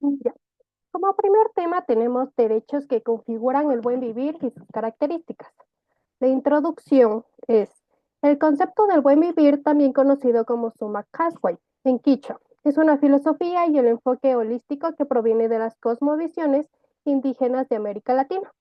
Ya. Como primer tema tenemos derechos que configuran el buen vivir y sus características. La introducción es el concepto del buen vivir, también conocido como Suma Kaswai en quichua. Es una filosofía y el enfoque holístico que proviene de las cosmovisiones indígenas de América Latina,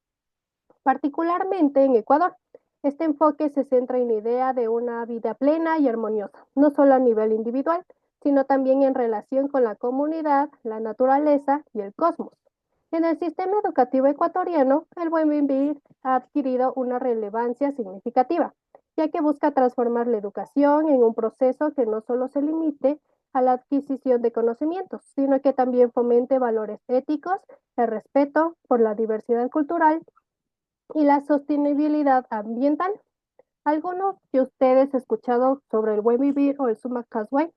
particularmente en Ecuador. Este enfoque se centra en la idea de una vida plena y armoniosa, no solo a nivel individual, sino también en relación con la comunidad, la naturaleza y el cosmos. En el sistema educativo ecuatoriano, el buen vivir ha adquirido una relevancia significativa, ya que busca transformar la educación en un proceso que no solo se limite a la adquisición de conocimientos, sino que también fomente valores éticos, el respeto por la diversidad cultural y la sostenibilidad ambiental. ¿Alguno de ustedes ha escuchado sobre el buen vivir o el Summa Casway?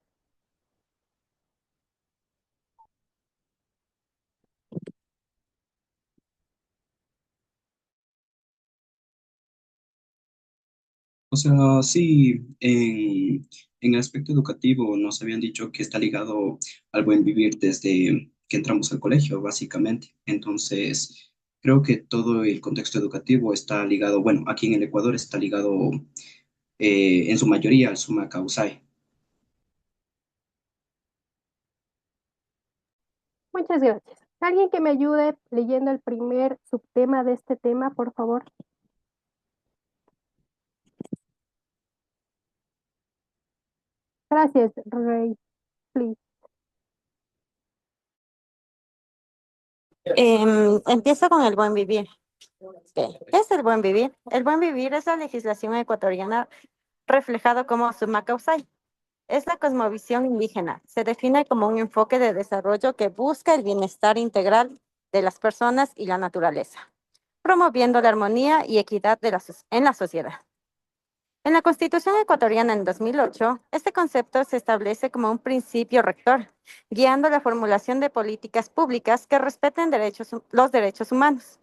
O sea, sí, en el aspecto educativo nos habían dicho que está ligado al buen vivir desde que entramos al colegio, básicamente. Entonces, creo que todo el contexto educativo está ligado, bueno, aquí en el Ecuador está ligado en su mayoría al summa causae. Muchas gracias. ¿Alguien que me ayude leyendo el primer subtema de este tema, por favor? Gracias, Rey. Please. Empiezo con el buen vivir. ¿Qué es el buen vivir? El buen vivir es la legislación ecuatoriana reflejado como summa causal. Es la cosmovisión indígena. Se define como un enfoque de desarrollo que busca el bienestar integral de las personas y la naturaleza, promoviendo la armonía y equidad en la sociedad. En la Constitución ecuatoriana en 2008, este concepto se establece como un principio rector, guiando la formulación de políticas públicas que respeten los derechos humanos,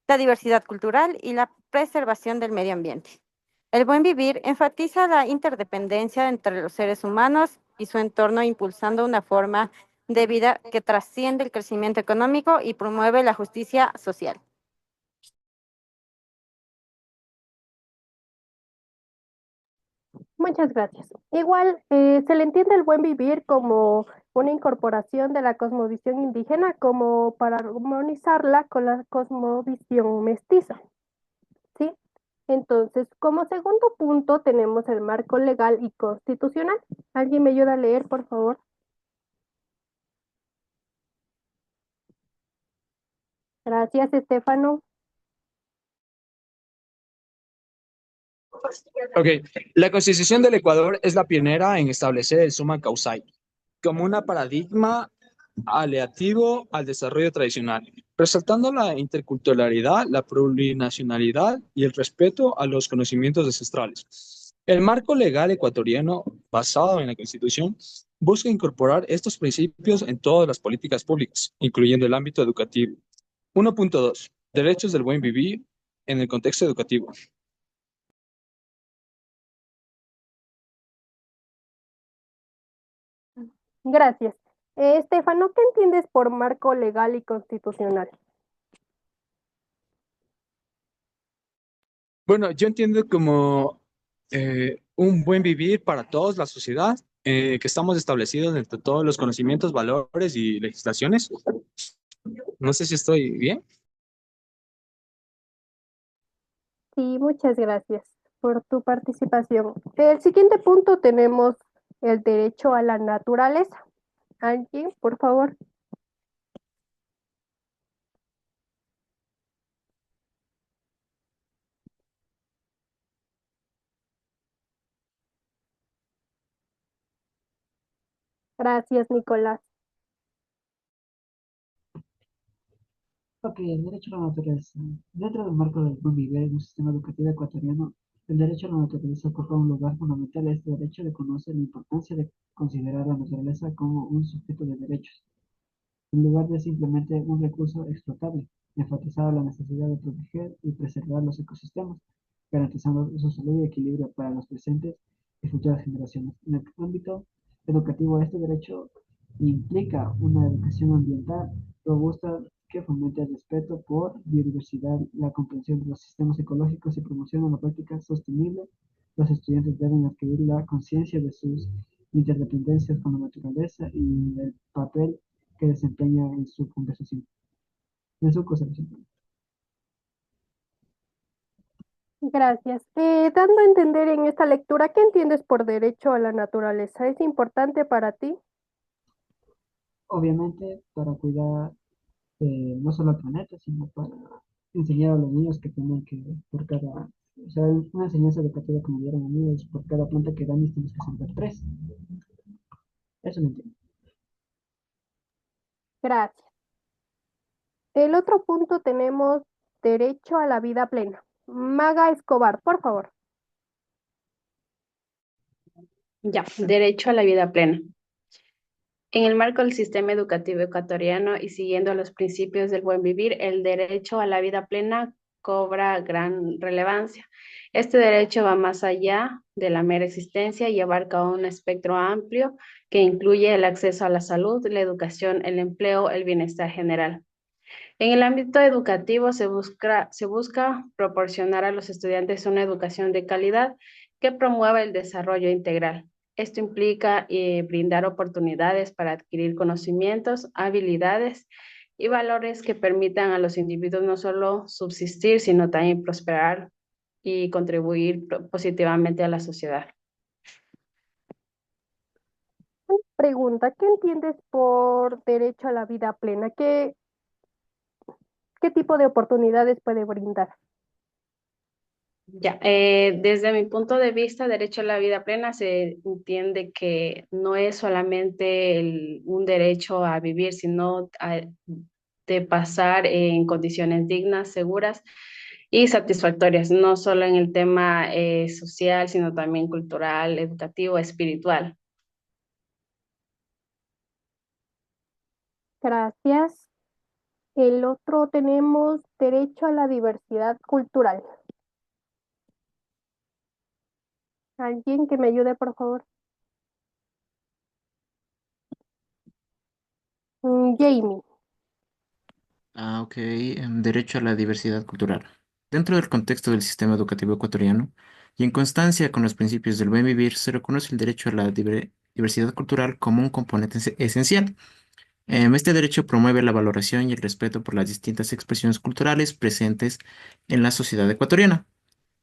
la diversidad cultural y la preservación del medio ambiente. El buen vivir enfatiza la interdependencia entre los seres humanos y su entorno, impulsando una forma de vida que trasciende el crecimiento económico y promueve la justicia social. Muchas gracias. Igual, se le entiende el buen vivir como una incorporación de la cosmovisión indígena como para armonizarla con la cosmovisión mestiza, ¿sí? Entonces, como segundo punto tenemos el marco legal y constitucional. ¿Alguien me ayuda a leer, por favor? Gracias, Estefano. Ok, la Constitución del Ecuador es la pionera en establecer el summa causale como un paradigma aleativo al desarrollo tradicional, resaltando la interculturalidad, la plurinacionalidad y el respeto a los conocimientos ancestrales. El marco legal ecuatoriano, basado en la Constitución, busca incorporar estos principios en todas las políticas públicas, incluyendo el ámbito educativo. 1.2. Derechos del buen vivir en el contexto educativo. Gracias. Estefano, ¿qué entiendes por marco legal y constitucional? Bueno, yo entiendo como un buen vivir para todos, la sociedad, que estamos establecidos entre todos los conocimientos, valores y legislaciones. No sé si estoy bien. Sí, muchas gracias por tu participación. El siguiente punto tenemos el derecho a la naturaleza. ¿Alguien, por favor? Gracias, Nicolás. Ok, el derecho a la naturaleza. Dentro del marco del buen vivir en un sistema educativo ecuatoriano, el derecho a la naturaleza ocupa un lugar fundamental. Este derecho reconoce la importancia de considerar la naturaleza como un sujeto de derechos, en lugar de simplemente un recurso explotable, enfatizar la necesidad de proteger y preservar los ecosistemas, garantizando su salud y equilibrio para los presentes y futuras generaciones. En el ámbito educativo, este derecho implica una educación ambiental robusta que fomente el respeto por biodiversidad, la comprensión de los sistemas ecológicos y promociona la práctica sostenible. Los estudiantes deben adquirir la conciencia de sus interdependencias con la naturaleza y el papel que desempeña en su conservación. Gracias. Dando a entender en esta lectura, ¿qué entiendes por derecho a la naturaleza? ¿Es importante para ti? Obviamente, para cuidar no solo al planeta, sino para enseñar a los niños que tienen que, por cada, o sea, una enseñanza educativa como dieron a mí, es por cada planta que dañes tienes que sembrar tres. Eso lo entiendo. Gracias. El otro punto tenemos derecho a la vida plena. Maga Escobar, por favor. Ya, derecho a la vida plena. En el marco del sistema educativo ecuatoriano y siguiendo los principios del buen vivir, el derecho a la vida plena cobra gran relevancia. Este derecho va más allá de la mera existencia y abarca un espectro amplio que incluye el acceso a la salud, la educación, el empleo, el bienestar general. En el ámbito educativo se busca proporcionar a los estudiantes una educación de calidad que promueva el desarrollo integral. Esto implica brindar oportunidades para adquirir conocimientos, habilidades y valores que permitan a los individuos no solo subsistir, sino también prosperar y contribuir positivamente a la sociedad. Pregunta, ¿qué entiendes por derecho a la vida plena? ¿Qué tipo de oportunidades puede brindar? Ya, desde mi punto de vista, derecho a la vida plena se entiende que no es solamente un derecho a vivir, sino de pasar en condiciones dignas, seguras y satisfactorias, no solo en el tema social, sino también cultural, educativo, espiritual. Gracias. El otro tenemos derecho a la diversidad cultural. ¿Alguien que me ayude, por favor? Jamie. Ok, derecho a la diversidad cultural. Dentro del contexto del sistema educativo ecuatoriano y en constancia con los principios del buen vivir, se reconoce el derecho a la diversidad cultural como un componente esencial. Este derecho promueve la valoración y el respeto por las distintas expresiones culturales presentes en la sociedad ecuatoriana.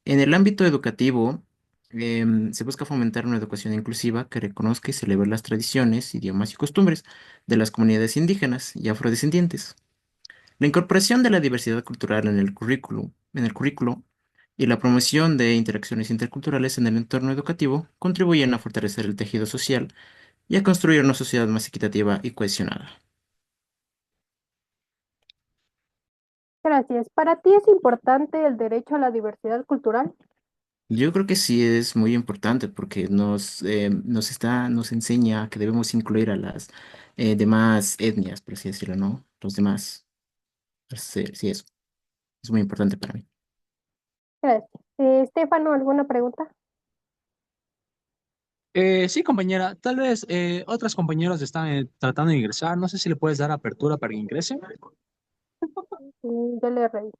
En el ámbito educativo, se busca fomentar una educación inclusiva que reconozca y celebre las tradiciones, idiomas y costumbres de las comunidades indígenas y afrodescendientes. La incorporación de la diversidad cultural en el currículo y la promoción de interacciones interculturales en el entorno educativo contribuyen a fortalecer el tejido social y a construir una sociedad más equitativa y cohesionada. Gracias. ¿Para ti es importante el derecho a la diversidad cultural? Yo creo que sí es muy importante porque nos enseña que debemos incluir a las demás etnias, por así decirlo, ¿no? Los demás. Sí, sí, eso. Es muy importante para mí. Gracias. Estefano, ¿alguna pregunta? Sí, compañera, tal vez otros compañeros están tratando de ingresar. No sé si le puedes dar apertura para que ingresen. Yo le reviso.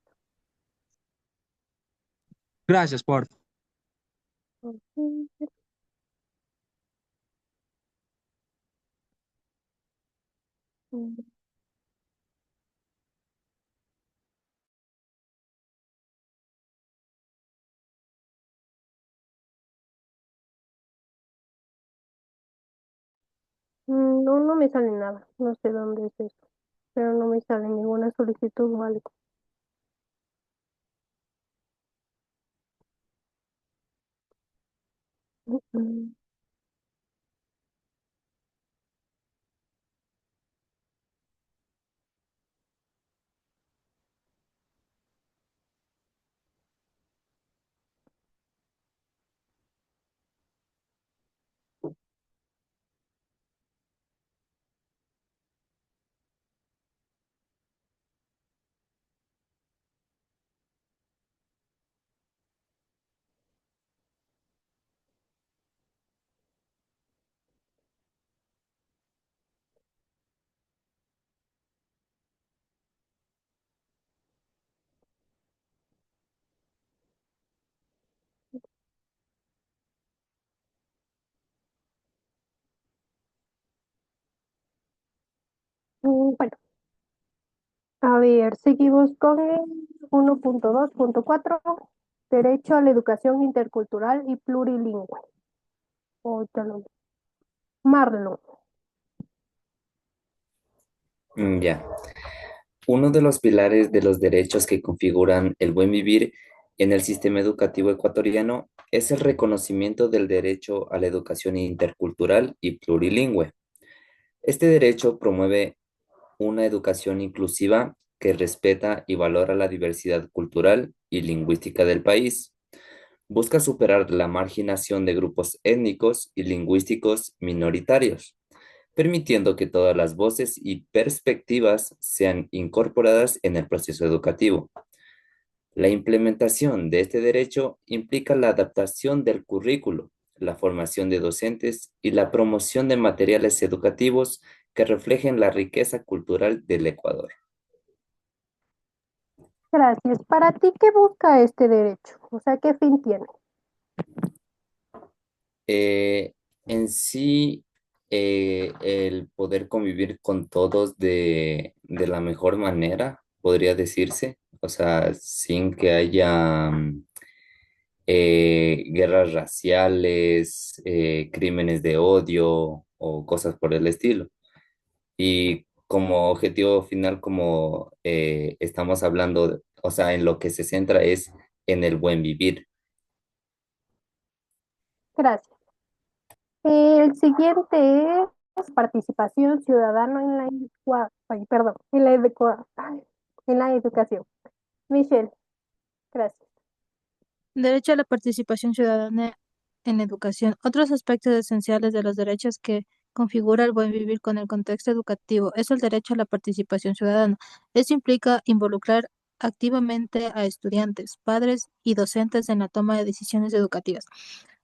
Gracias, por. No, no me sale nada. No sé dónde es eso, pero no me sale ninguna solicitud o algo. Mm. Bueno, a ver, seguimos con el 1.2.4, derecho a la educación intercultural y plurilingüe. Marlon. Ya. Uno de los pilares de los derechos que configuran el buen vivir en el sistema educativo ecuatoriano es el reconocimiento del derecho a la educación intercultural y plurilingüe. Este derecho promueve una educación inclusiva que respeta y valora la diversidad cultural y lingüística del país. Busca superar la marginación de grupos étnicos y lingüísticos minoritarios, permitiendo que todas las voces y perspectivas sean incorporadas en el proceso educativo. La implementación de este derecho implica la adaptación del currículo, la formación de docentes y la promoción de materiales educativos que reflejen la riqueza cultural del Ecuador. Gracias. ¿Para ti qué busca este derecho? O sea, ¿qué fin tiene? En sí, el poder convivir con todos de la mejor manera, podría decirse, o sea, sin que haya guerras raciales, crímenes de odio o cosas por el estilo. Y como objetivo final, como estamos hablando, o sea, en lo que se centra es en el buen vivir. Gracias. El siguiente es participación ciudadana en la, perdón, en la educación. Michelle, gracias. Derecho a la participación ciudadana en educación. Otros aspectos esenciales de los derechos que configura el buen vivir con el contexto educativo es el derecho a la participación ciudadana. Esto implica involucrar activamente a estudiantes, padres y docentes en la toma de decisiones educativas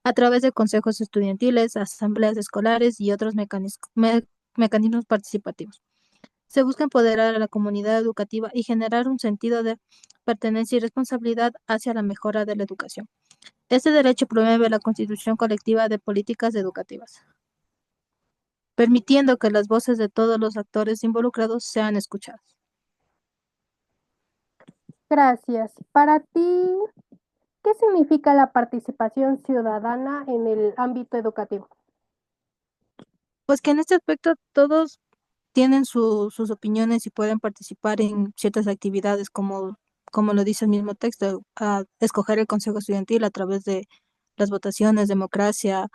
a través de consejos estudiantiles, asambleas escolares y otros mecanismos participativos. Se busca empoderar a la comunidad educativa y generar un sentido de pertenencia y responsabilidad hacia la mejora de la educación. Este derecho promueve la constitución colectiva de políticas educativas, permitiendo que las voces de todos los actores involucrados sean escuchadas. Gracias. Para ti, ¿qué significa la participación ciudadana en el ámbito educativo? Pues que en este aspecto todos tienen sus opiniones y pueden participar en ciertas actividades como lo dice el mismo texto, a escoger el consejo estudiantil a través de las votaciones, democracia,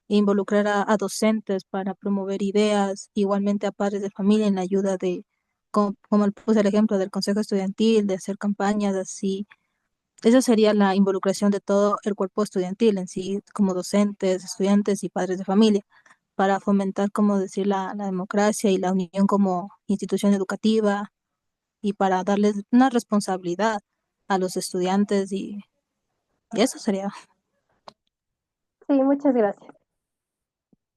e involucrar a docentes para promover ideas, igualmente a padres de familia en la ayuda de, como puse el ejemplo del consejo estudiantil, de hacer campañas así. Esa sería la involucración de todo el cuerpo estudiantil en sí, como docentes, estudiantes y padres de familia, para fomentar, como decir, la democracia y la unión como institución educativa y para darles una responsabilidad a los estudiantes y eso sería. Sí, muchas gracias.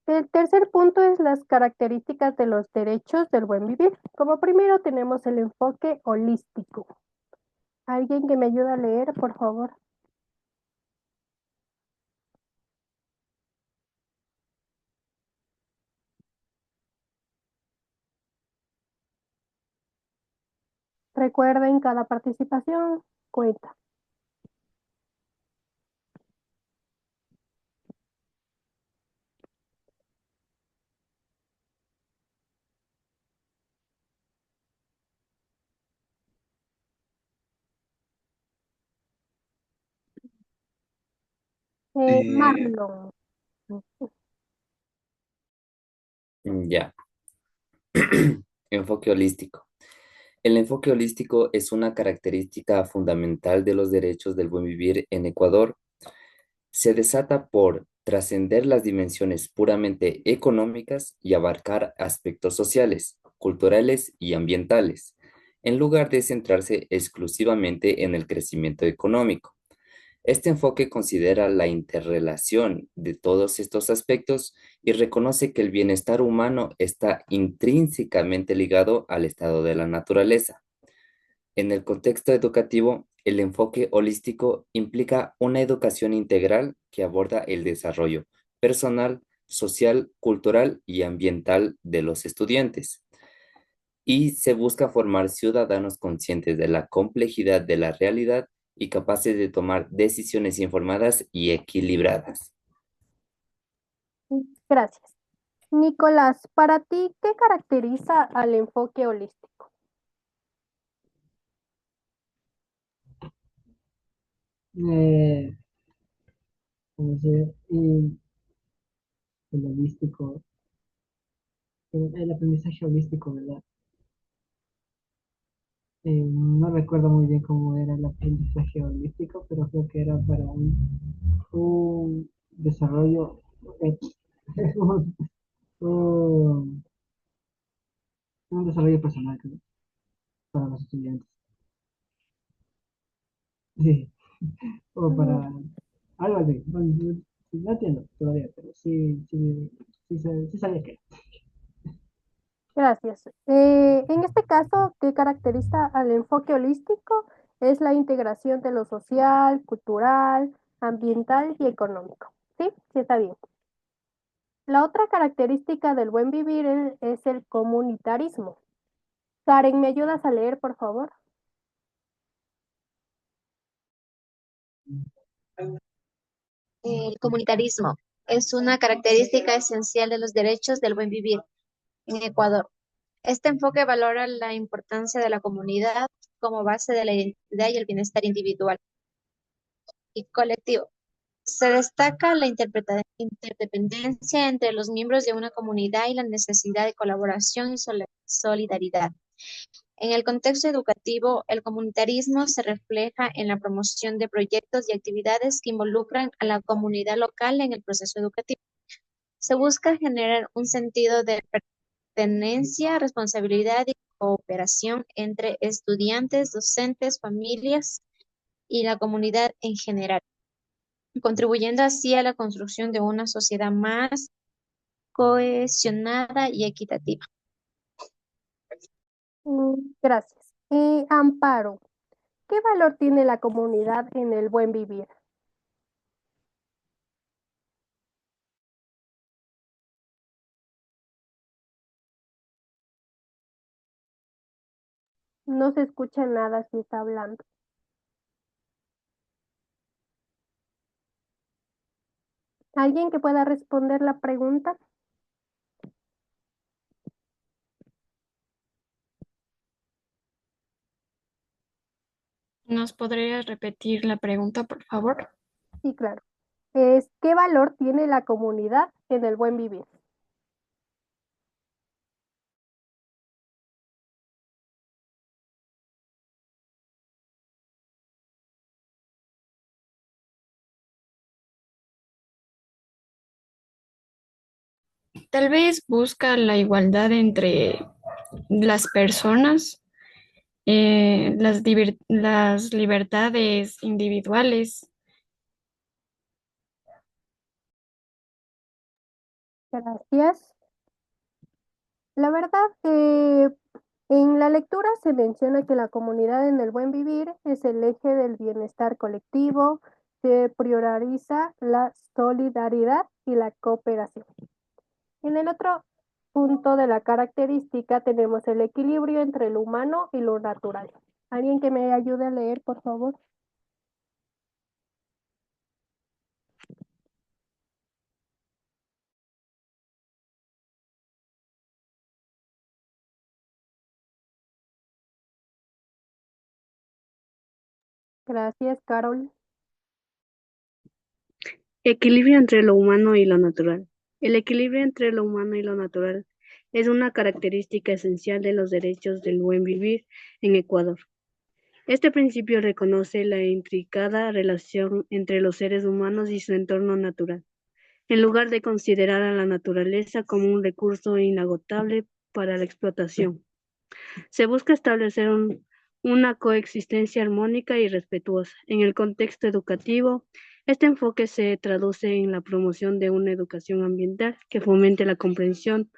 El tercer punto es las características de los derechos del buen vivir. Como primero tenemos el enfoque holístico. ¿Alguien que me ayude a leer, por favor? Recuerden, cada participación cuenta. Eh, Marlon. Ya. Enfoque holístico. El enfoque holístico es una característica fundamental de los derechos del buen vivir en Ecuador. Se desata por trascender las dimensiones puramente económicas y abarcar aspectos sociales, culturales y ambientales, en lugar de centrarse exclusivamente en el crecimiento económico. Este enfoque considera la interrelación de todos estos aspectos y reconoce que el bienestar humano está intrínsecamente ligado al estado de la naturaleza. En el contexto educativo, el enfoque holístico implica una educación integral que aborda el desarrollo personal, social, cultural y ambiental de los estudiantes. y se busca formar ciudadanos conscientes de la complejidad de la realidad y capaces de tomar decisiones informadas y equilibradas. Gracias. Nicolás, para ti, ¿qué caracteriza al enfoque holístico? Eh, Como se, el holístico, el aprendizaje holístico, ¿verdad? No recuerdo muy bien cómo era el aprendizaje holístico, pero creo que era para un desarrollo, un, un- un desarrollo personal, creo, para los estudiantes. Sí, o Mm, para algo así. Bueno, no entiendo todavía, pero sí sabía que. Gracias. En este caso, ¿qué caracteriza al enfoque holístico? Es la integración de lo social, cultural, ambiental y económico. ¿Sí? Sí, está bien. La otra característica del buen vivir es el comunitarismo. Karen, ¿me ayudas a leer, por favor? El comunitarismo es una característica esencial de los derechos del buen vivir en Ecuador. Este enfoque valora la importancia de la comunidad como base de la identidad y el bienestar individual y colectivo. Se destaca la interdependencia entre los miembros de una comunidad y la necesidad de colaboración y solidaridad. En el contexto educativo, el comunitarismo se refleja en la promoción de proyectos y actividades que involucran a la comunidad local en el proceso educativo. Se busca generar un sentido de pertenencia, responsabilidad y cooperación entre estudiantes, docentes, familias y la comunidad en general, contribuyendo así a la construcción de una sociedad más cohesionada y equitativa. Gracias. Y Amparo, ¿qué valor tiene la comunidad en el buen vivir? No se escucha nada si está hablando. ¿Alguien que pueda responder la pregunta? ¿Nos podrías repetir la pregunta, por favor? Sí, claro. ¿Qué valor tiene la comunidad en el buen vivir? Tal vez busca la igualdad entre las personas, las libertades individuales. Gracias. La verdad, en la lectura se menciona que la comunidad en el buen vivir es el eje del bienestar colectivo, se prioriza la solidaridad y la cooperación. En el otro punto de la característica tenemos el equilibrio entre lo humano y lo natural. ¿Alguien que me ayude a leer, por favor? Gracias, Carol. Equilibrio entre lo humano y lo natural. El equilibrio entre lo humano y lo natural es una característica esencial de los derechos del buen vivir en Ecuador. Este principio reconoce la intricada relación entre los seres humanos y su entorno natural, en lugar de considerar a la naturaleza como un recurso inagotable para la explotación. Se busca establecer una coexistencia armónica y respetuosa. En el contexto educativo, este enfoque se traduce en la promoción de una educación ambiental que fomente la comprensión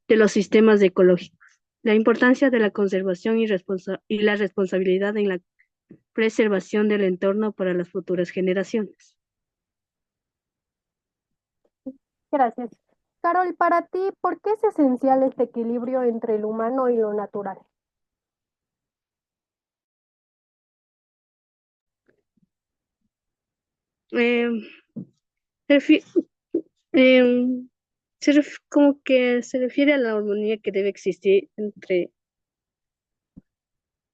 de los sistemas ecológicos, la importancia de la conservación y la responsabilidad en la preservación del entorno para las futuras generaciones. Gracias. Carol, para ti, ¿por qué es esencial este equilibrio entre lo humano y lo natural? Em, refi- em, como que se refiere a la armonía que debe existir entre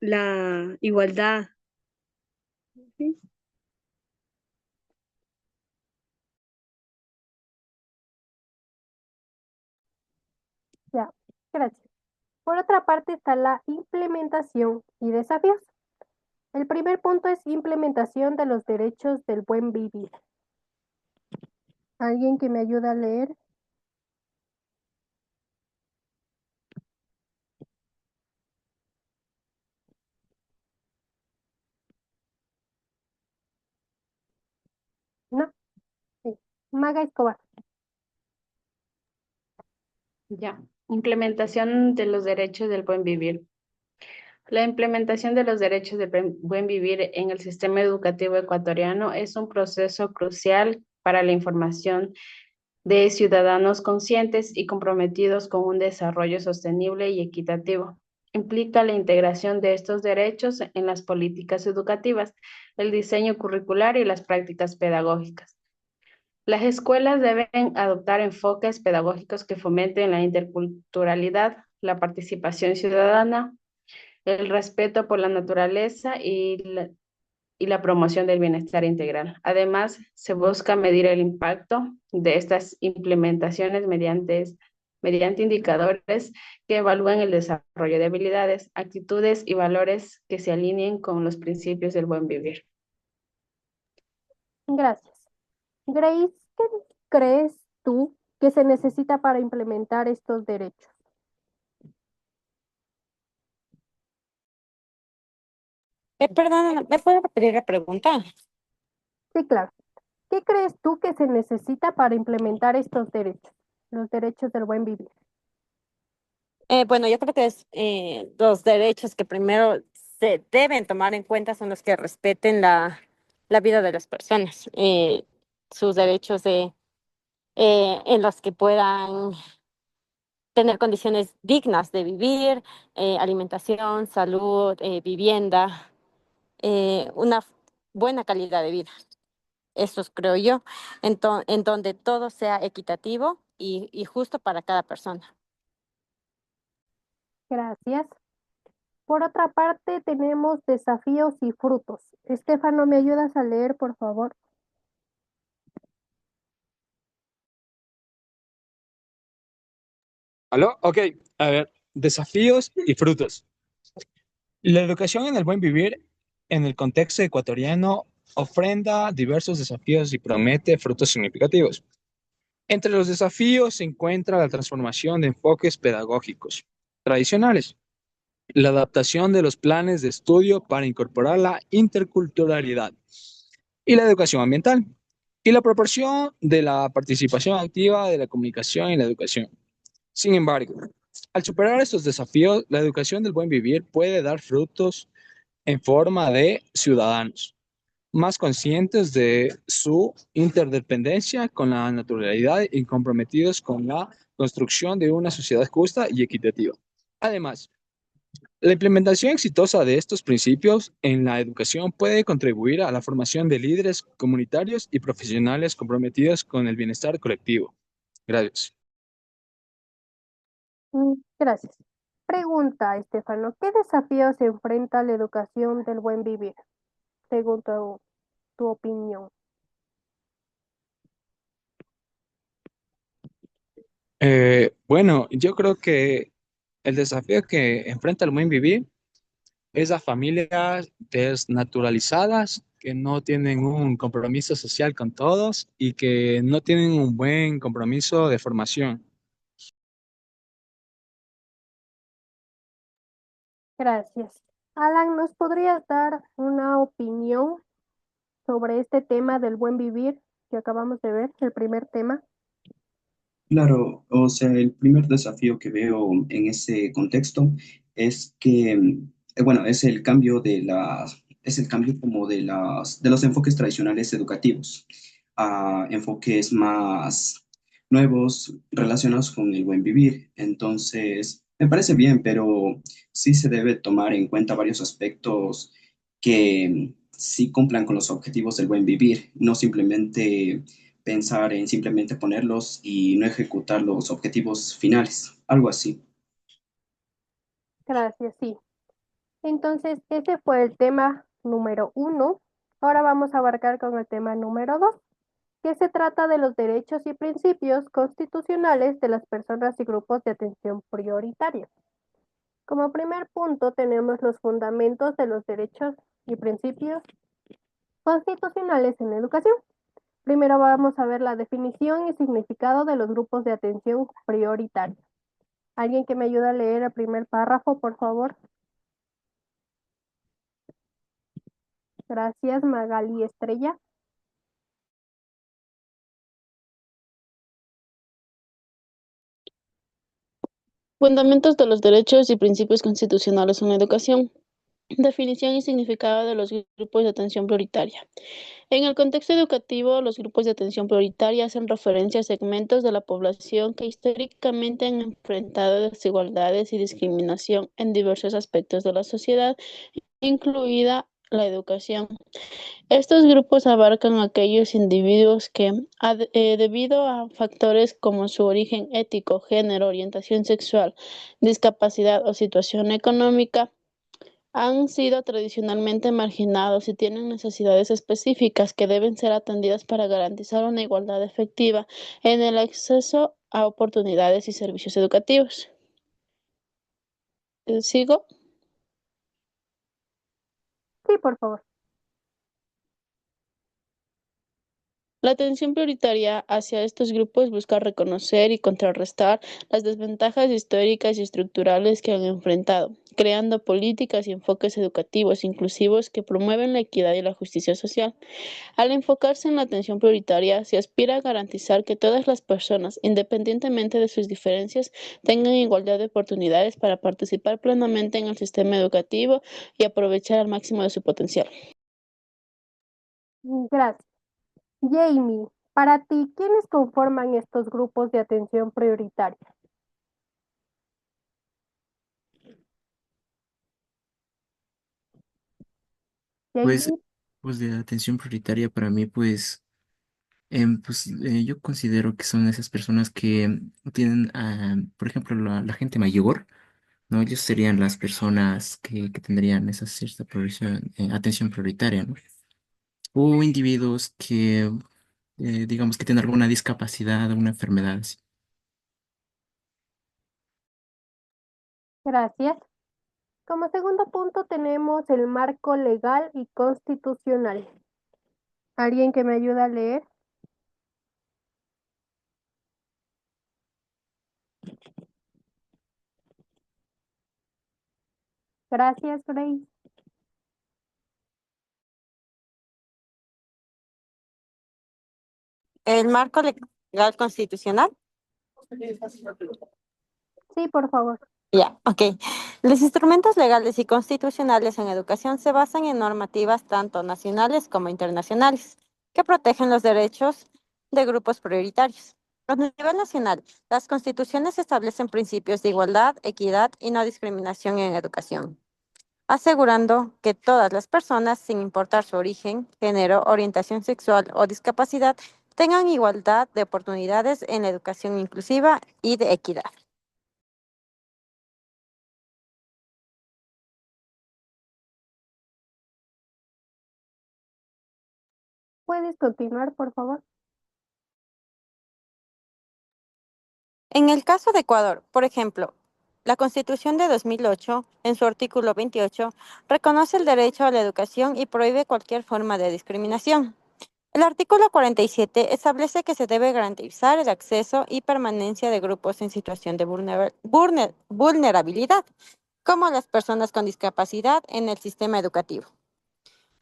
la igualdad. ¿Sí? Ya, gracias. Por otra parte está la implementación y desafíos. El primer punto es implementación de los derechos del buen vivir. ¿Alguien que me ayude a leer? No, sí. Maga Escobar. Ya. Implementación de los derechos del buen vivir. La implementación de los derechos del buen vivir en el sistema educativo ecuatoriano es un proceso crucial para la información de ciudadanos conscientes y comprometidos con un desarrollo sostenible y equitativo. Implica la integración de estos derechos en las políticas educativas, el diseño curricular y las prácticas pedagógicas. Las escuelas deben adoptar enfoques pedagógicos que fomenten la interculturalidad, la participación ciudadana, el respeto por la naturaleza y la promoción del bienestar integral. Además, se busca medir el impacto de estas implementaciones mediante indicadores que evalúen el desarrollo de habilidades, actitudes y valores que se alineen con los principios del buen vivir. Gracias. Grace, ¿qué crees tú que se necesita para implementar estos derechos? Perdón, ¿me puede repetir la pregunta? Sí, claro. ¿Qué crees tú que se necesita para implementar estos derechos, los derechos del buen vivir? Bueno, yo creo que los derechos que primero se deben tomar en cuenta son los que respeten la vida de las personas, sus derechos en los que puedan tener condiciones dignas de vivir, alimentación, salud, vivienda, una buena calidad de vida. Eso creo yo, en donde todo sea equitativo y justo para cada persona. Gracias. Por otra parte, tenemos desafíos y frutos. Estefano, ¿me ayudas a leer, por favor? ¿Aló? Ok, a ver, desafíos y frutos. La educación en el buen vivir en el contexto ecuatoriano ofrenda diversos desafíos y promete frutos significativos. Entre los desafíos se encuentra la transformación de enfoques pedagógicos tradicionales, la adaptación de los planes de estudio para incorporar la interculturalidad y la educación ambiental, y la proporción de la participación activa de la comunicación en la educación. Sin embargo, al superar estos desafíos, la educación del buen vivir puede dar frutos en forma de ciudadanos más conscientes de su interdependencia con la naturalidad y comprometidos con la construcción de una sociedad justa y equitativa. Además, la implementación exitosa de estos principios en la educación puede contribuir a la formación de líderes comunitarios y profesionales comprometidos con el bienestar colectivo. Gracias. Gracias. Pregunta, Estefano, ¿qué desafíos enfrenta la educación del buen vivir, según tu opinión? Bueno, yo creo que el desafío que enfrenta el buen vivir es a familias desnaturalizadas que no tienen un compromiso social con todos y que no tienen un buen compromiso de formación. Gracias. Alan, ¿nos podrías dar una opinión sobre este tema del buen vivir que acabamos de ver, el primer tema? Claro, o sea, el primer desafío que veo en ese contexto es que, bueno, es el cambio como de los enfoques tradicionales educativos a enfoques más nuevos relacionados con el buen vivir. Entonces, me parece bien, pero sí se debe tomar en cuenta varios aspectos que sí cumplan con los objetivos del buen vivir, no simplemente pensar en simplemente ponerlos y no ejecutar los objetivos finales, algo así. Gracias, sí. Entonces, ese fue el tema número 1. Ahora vamos a abarcar con el tema número 2, que se trata de los derechos y principios constitucionales de las personas y grupos de atención prioritaria. Como primer punto tenemos los fundamentos de los derechos y principios constitucionales en educación. Primero vamos a ver la definición y significado de los grupos de atención prioritaria. ¿Alguien que me ayude a leer el primer párrafo, por favor? Gracias, Magali Estrella. Fundamentos de los derechos y principios constitucionales en la educación. Definición y significado de los grupos de atención prioritaria. En el contexto educativo, los grupos de atención prioritaria hacen referencia a segmentos de la población que históricamente han enfrentado desigualdades y discriminación en diversos aspectos de la sociedad, incluida la educación. Estos grupos abarcan a aquellos individuos que, debido a factores como su origen ético, género, orientación sexual, discapacidad o situación económica, han sido tradicionalmente marginados y tienen necesidades específicas que deben ser atendidas para garantizar una igualdad efectiva en el acceso a oportunidades y servicios educativos. ¿Sigo? Sí, por favor. La atención prioritaria hacia estos grupos busca reconocer y contrarrestar las desventajas históricas y estructurales que han enfrentado, creando políticas y enfoques educativos inclusivos que promueven la equidad y la justicia social. Al enfocarse en la atención prioritaria, se aspira a garantizar que todas las personas, independientemente de sus diferencias, tengan igualdad de oportunidades para participar plenamente en el sistema educativo y aprovechar al máximo de su potencial. Gracias. Jamie, para ti, ¿quiénes conforman estos grupos de atención prioritaria? Pues, Jamie, pues de atención prioritaria para mí, yo considero que son esas personas que tienen, por ejemplo, la gente mayor, ¿no? Ellos serían las personas que tendrían esa cierta atención prioritaria, ¿no? O individuos que, digamos, que tienen alguna discapacidad, alguna enfermedad, así. gracias. Como segundo punto tenemos el marco legal y constitucional. ¿Alguien que me ayude a leer? Gracias, Grace. El marco legal constitucional. Sí, por favor. Ya, ok. Los instrumentos legales y constitucionales en educación se basan en normativas tanto nacionales como internacionales que protegen los derechos de grupos prioritarios. A nivel nacional, las constituciones establecen principios de igualdad, equidad y no discriminación en educación, asegurando que todas las personas, sin importar su origen, género, orientación sexual o discapacidad, tengan igualdad de oportunidades en la educación inclusiva y de equidad. ¿Puedes continuar, por favor? En el caso de Ecuador, por ejemplo, la Constitución de 2008, en su artículo 28, reconoce el derecho a la educación y prohíbe cualquier forma de discriminación. El artículo 47 establece que se debe garantizar el acceso y permanencia de grupos en situación de vulnerabilidad, como las personas con discapacidad en el sistema educativo.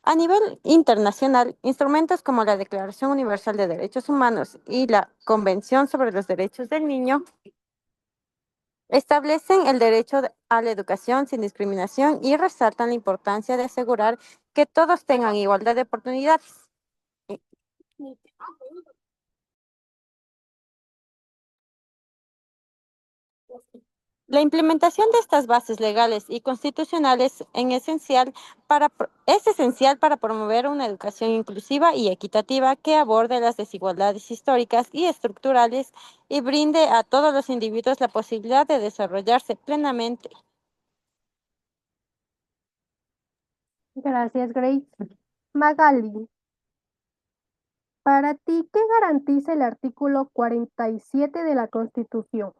A nivel internacional, instrumentos como la Declaración Universal de Derechos Humanos y la Convención sobre los Derechos del Niño establecen el derecho a la educación sin discriminación y resaltan la importancia de asegurar que todos tengan igualdad de oportunidades. La implementación de estas bases legales y constitucionales es esencial para promover una educación inclusiva y equitativa que aborde las desigualdades históricas y estructurales y brinde a todos los individuos la posibilidad de desarrollarse plenamente. Gracias, Grace. Magali, para ti, ¿qué garantiza el artículo 47 de la Constitución?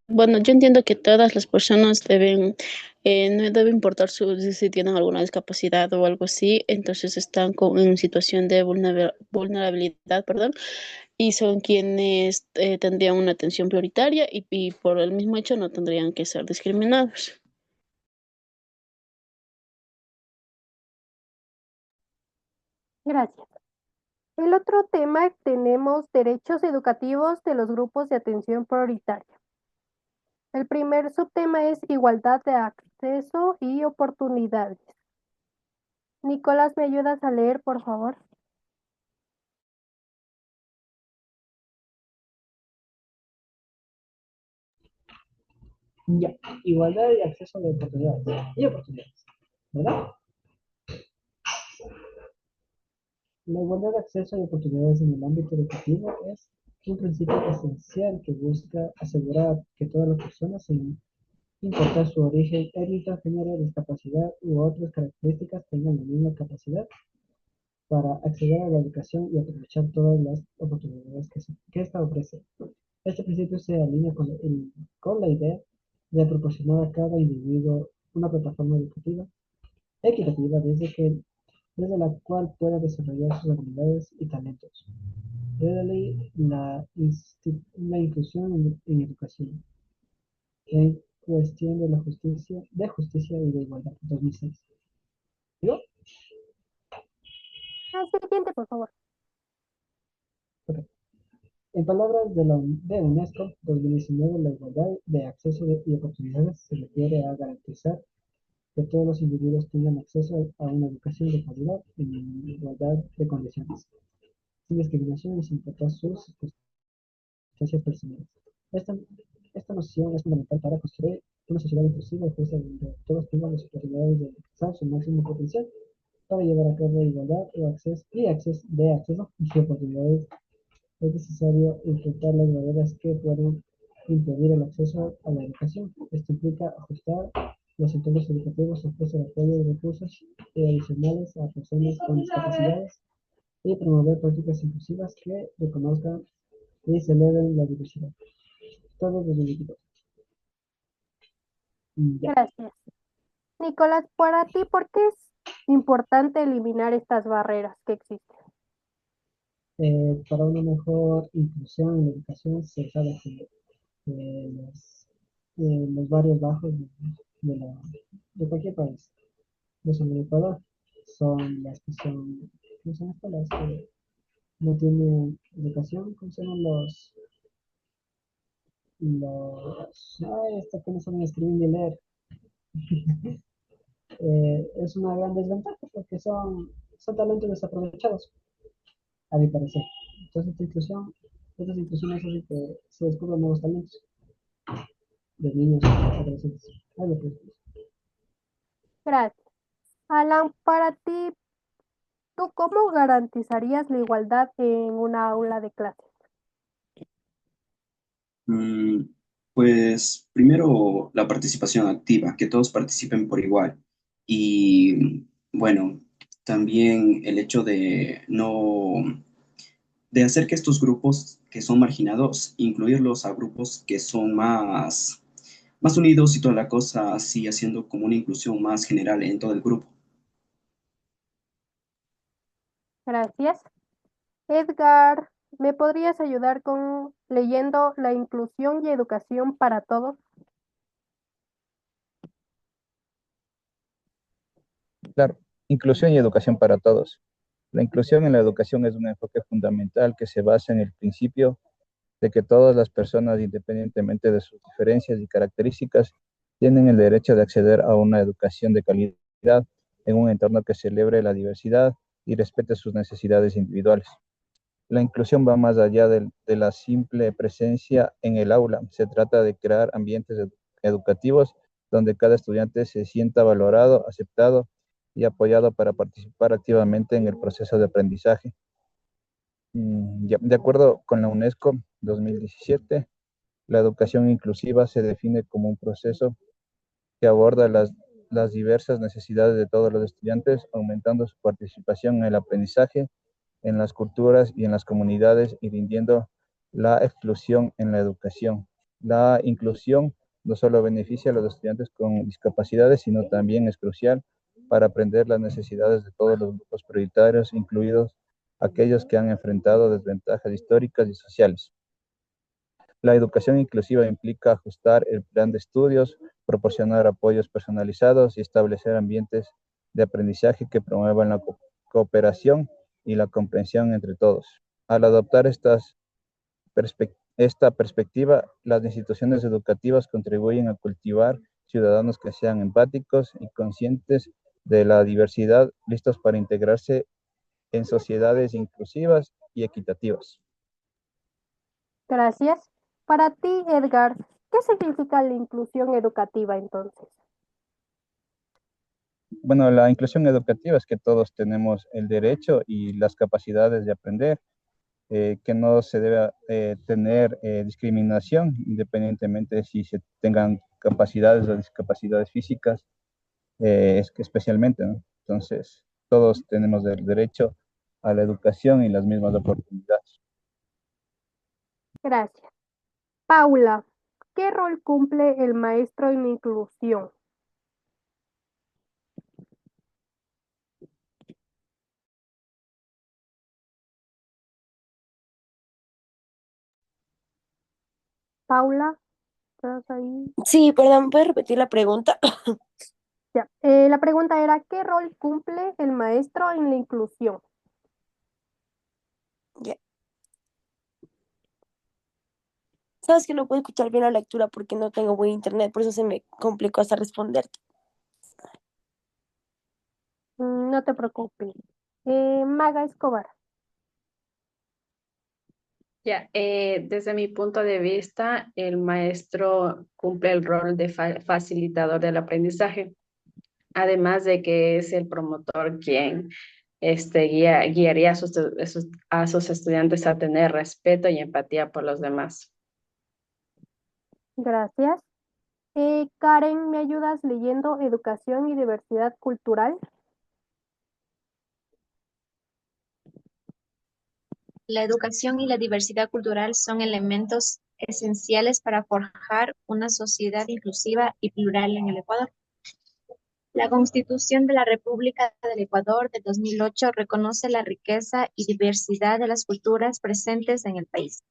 Bueno, yo entiendo que todas las personas no debe importar si tienen alguna discapacidad o algo así, entonces están en situación de vulnerabilidad, perdón, y son quienes tendrían una atención prioritaria y por el mismo hecho no tendrían que ser discriminados. Gracias. El otro tema tenemos derechos educativos de los grupos de atención prioritaria. El primer subtema es igualdad de acceso y oportunidades. Nicolás, ¿me ayudas a leer, por favor? Ya, igualdad y acceso de oportunidades. Y oportunidades, ¿verdad? La igualdad de acceso y oportunidades en el ámbito educativo es un principio esencial que busca asegurar que todas las personas, sin importar su origen étnico, género, discapacidad u otras características, tengan la misma capacidad para acceder a la educación y aprovechar todas las oportunidades que esta ofrece. Este principio se alinea con la idea de proporcionar a cada individuo una plataforma educativa equitativa desde la cual pueda desarrollar sus habilidades y talentos. La inclusión en educación, en cuestión de justicia y de igualdad, 2006. ¿Digo? Siguiente, por favor. Ok. En palabras de UNESCO 2019, la igualdad de acceso y oportunidades se refiere a garantizar que todos los individuos tengan acceso a una educación de calidad en igualdad de condiciones, sin discriminación y sin importar sus circunstancias personales. Esta, esta noción es fundamental para construir una sociedad inclusiva y justa donde todos tengan las oportunidades de alcanzar su máximo potencial para llevar a cabo igualdad de acceso y oportunidades. Es necesario enfrentar las barreras que pueden impedir el acceso a la educación. Esto implica ajustar los entornos educativos, ofrecer apoyo y recursos adicionales a personas con discapacidades y promover prácticas inclusivas que reconozcan y celebren la diversidad. Todo desde mi equipo. Ya. Gracias. Nicolás, para ti, ¿por qué es importante eliminar estas barreras que existen? Para una mejor inclusión en la educación se sabe que los barrios bajos de cualquier país, no solo de Ecuador, son las que son, ¿cómo son estas? Las que no tienen educación, ¿cómo se llaman estos que no saben escribir ni leer? Es una gran desventaja porque son talentos desaprovechados, a mi parecer. Entonces, estas inclusiones hacen que se descubran nuevos talentos de niños y adolescentes. Ahí lo puedes ver. Gracias. Alan, para ti, ¿tú cómo garantizarías la igualdad en una aula de clase? Mm, Pues primero la participación activa, que todos participen por igual. Y bueno, también el hecho de hacer que estos grupos que son marginados, incluirlos a grupos que son más unidos y toda la cosa, así haciendo como una inclusión más general en todo el grupo. Gracias. Edgar, ¿me podrías ayudar con leyendo La inclusión y educación para todos? Claro, inclusión y educación para todos. La inclusión en la educación es un enfoque fundamental que se basa en el principio de que todas las personas, independientemente de sus diferencias y características, tienen el derecho de acceder a una educación de calidad en un entorno que celebre la diversidad, y respete sus necesidades individuales. La inclusión va más allá de la simple presencia en el aula. Se trata de crear ambientes educativos donde cada estudiante se sienta valorado, aceptado y apoyado para participar activamente en el proceso de aprendizaje. De acuerdo con la UNESCO 2017, la educación inclusiva se define como un proceso que aborda las diversas necesidades de todos los estudiantes, aumentando su participación en el aprendizaje, en las culturas y en las comunidades, y rindiendo la exclusión en la educación. La inclusión no solo beneficia a los estudiantes con discapacidades, sino también es crucial para aprender las necesidades de todos los grupos prioritarios, incluidos aquellos que han enfrentado desventajas históricas y sociales. La educación inclusiva implica ajustar el plan de estudios, proporcionar apoyos personalizados y establecer ambientes de aprendizaje que promuevan la cooperación y la comprensión entre todos. Al adoptar esta perspectiva, las instituciones educativas contribuyen a cultivar ciudadanos que sean empáticos y conscientes de la diversidad, listos para integrarse en sociedades inclusivas y equitativas. Gracias. Para ti, Edgar, ¿qué significa la inclusión educativa entonces? Bueno, la inclusión educativa es que todos tenemos el derecho y las capacidades de aprender, que no se debe tener discriminación, independientemente de si se tengan capacidades o discapacidades físicas, es que especialmente, ¿no? Entonces, todos tenemos el derecho a la educación y las mismas oportunidades. Gracias. Paula, ¿qué rol cumple el maestro en la inclusión? Paula, ¿estás ahí? Sí, perdón, ¿puedes repetir la pregunta? Ya. La pregunta era, ¿qué rol cumple el maestro en la inclusión? Ya. Sabes que no puedo escuchar bien la lectura porque no tengo buen internet, por eso se me complicó hasta responderte. No te preocupes. Maga Escobar. Ya, desde mi punto de vista, el maestro cumple el rol de facilitador del aprendizaje, además de que es el promotor quien guiaría a sus estudiantes a tener respeto y empatía por los demás. Gracias. Karen, ¿me ayudas leyendo Educación y Diversidad Cultural? La educación y la diversidad cultural son elementos esenciales para forjar una sociedad inclusiva y plural en el Ecuador. La Constitución de la República del Ecuador de 2008 reconoce la riqueza y diversidad de las culturas presentes en el país,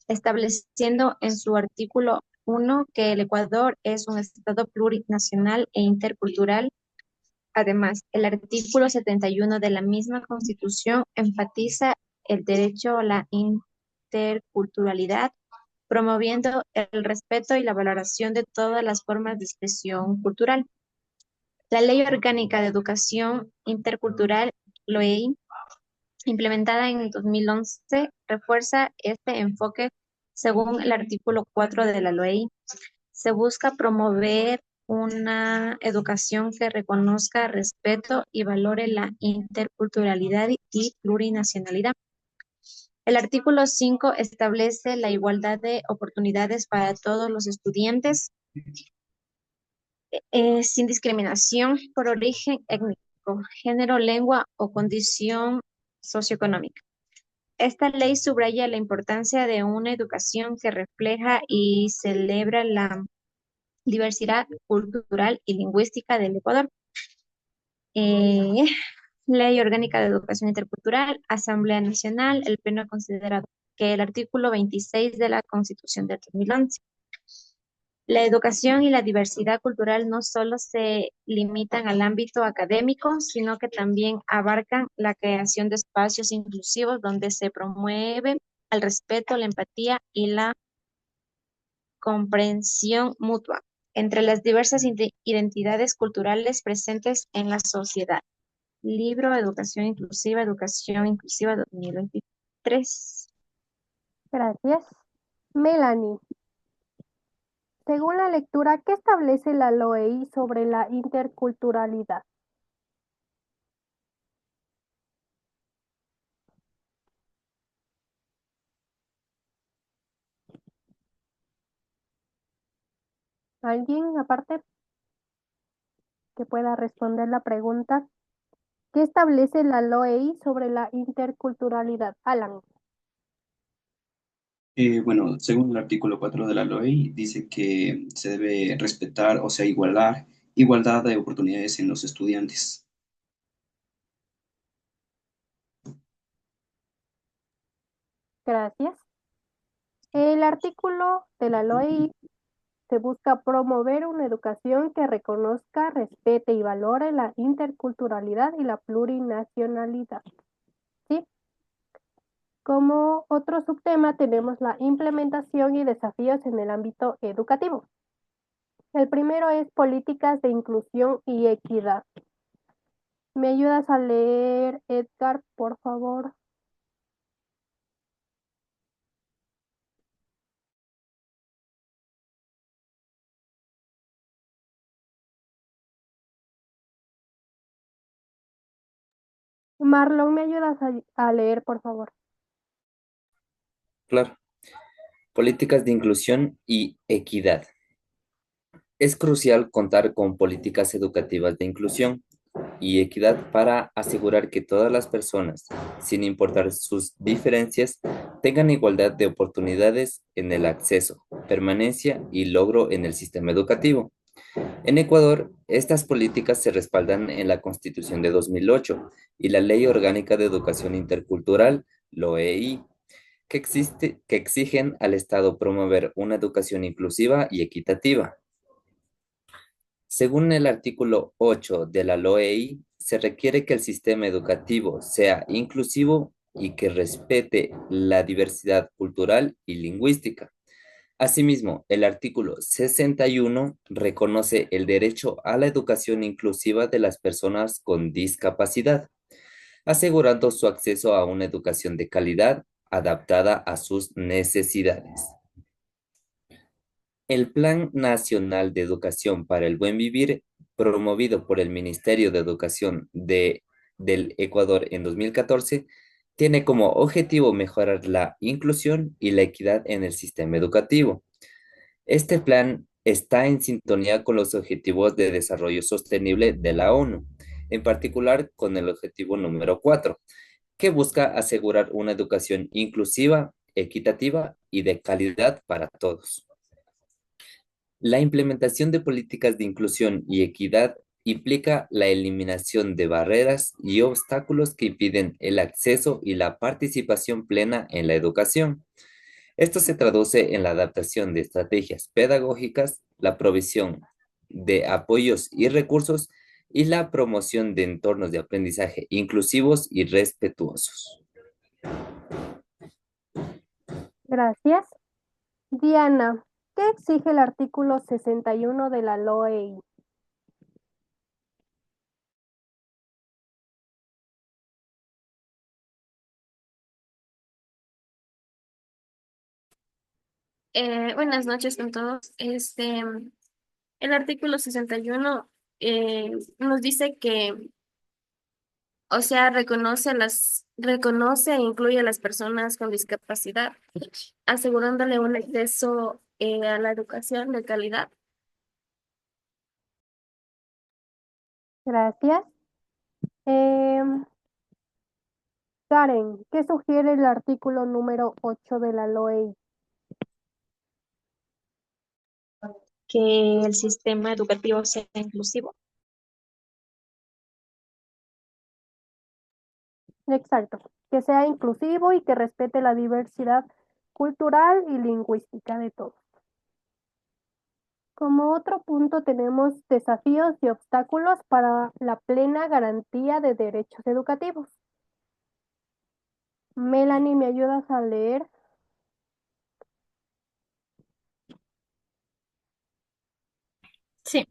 estableciendo en su artículo 1 que el Ecuador es un estado plurinacional e intercultural. Además, el artículo 71 de la misma Constitución enfatiza el derecho a la interculturalidad, promoviendo el respeto y la valoración de todas las formas de expresión cultural. La Ley Orgánica de Educación Intercultural, LOEI, implementada en 2011, refuerza este enfoque según el artículo 4 de la LOEI. Se busca promover una educación que reconozca, respeto y valore la interculturalidad y plurinacionalidad. El artículo 5 establece la igualdad de oportunidades para todos los estudiantes, sin discriminación por origen étnico, género, lengua o condición socioeconómica. Esta ley subraya la importancia de una educación que refleja y celebra la diversidad cultural y lingüística del Ecuador. Ley Orgánica de Educación Intercultural, Asamblea Nacional, el Pleno ha considerado que el artículo 26 de la Constitución de 2011. La educación y la diversidad cultural no solo se limitan al ámbito académico, sino que también abarcan la creación de espacios inclusivos donde se promueve el respeto, la empatía y la comprensión mutua entre las diversas identidades culturales presentes en la sociedad. Libro Educación Inclusiva 2023. Gracias. Melanie, según la lectura, ¿qué establece la LOEI sobre la interculturalidad? ¿Alguien aparte que pueda responder la pregunta? ¿Qué establece la LOEI sobre la interculturalidad? Alan. Bueno, según el artículo 4 de la LOE, dice que se debe respetar, o sea, igualdad de oportunidades en los estudiantes. Gracias. El artículo de la LOEI se busca promover una educación que reconozca, respete y valore la interculturalidad y la plurinacionalidad. ¿Sí? Como otro subtema tenemos la implementación y desafíos en el ámbito educativo. El primero es políticas de inclusión y equidad. ¿Me ayudas a leer, Edgar, por favor? Marlon, ¿me ayudas a leer, por favor? Claro. Políticas de inclusión y equidad. Es crucial contar con políticas educativas de inclusión y equidad para asegurar que todas las personas, sin importar sus diferencias, tengan igualdad de oportunidades en el acceso, permanencia y logro en el sistema educativo. En Ecuador, estas políticas se respaldan en la Constitución de 2008 y la Ley Orgánica de Educación Intercultural, LOEI, que exigen al Estado promover una educación inclusiva y equitativa. Según el artículo 8 de la LOEI, se requiere que el sistema educativo sea inclusivo y que respete la diversidad cultural y lingüística. Asimismo, el artículo 61 reconoce el derecho a la educación inclusiva de las personas con discapacidad, asegurando su acceso a una educación de calidad adaptada a sus necesidades. El Plan Nacional de Educación para el Buen Vivir, promovido por el Ministerio de Educación del Ecuador en 2014, tiene como objetivo mejorar la inclusión y la equidad en el sistema educativo. Este plan está en sintonía con los Objetivos de Desarrollo Sostenible de la ONU, en particular con el objetivo número 4, que busca asegurar una educación inclusiva, equitativa y de calidad para todos. La implementación de políticas de inclusión y equidad implica la eliminación de barreras y obstáculos que impiden el acceso y la participación plena en la educación. Esto se traduce en la adaptación de estrategias pedagógicas, la provisión de apoyos y recursos y la promoción de entornos de aprendizaje inclusivos y respetuosos. Gracias. Diana, ¿qué exige el artículo 61 de la LOEI? Buenas noches con todos. El artículo 61 nos dice que, o sea, reconoce e incluye a las personas con discapacidad, asegurándole un acceso a la educación de calidad. Gracias. Karen, ¿qué sugiere el artículo número 8 de la LOEI? Que el sistema educativo sea inclusivo. Exacto, que sea inclusivo y que respete la diversidad cultural y lingüística de todos. Como otro punto tenemos desafíos y obstáculos para la plena garantía de derechos educativos. Melanie, ¿me ayudas a leer? Sí.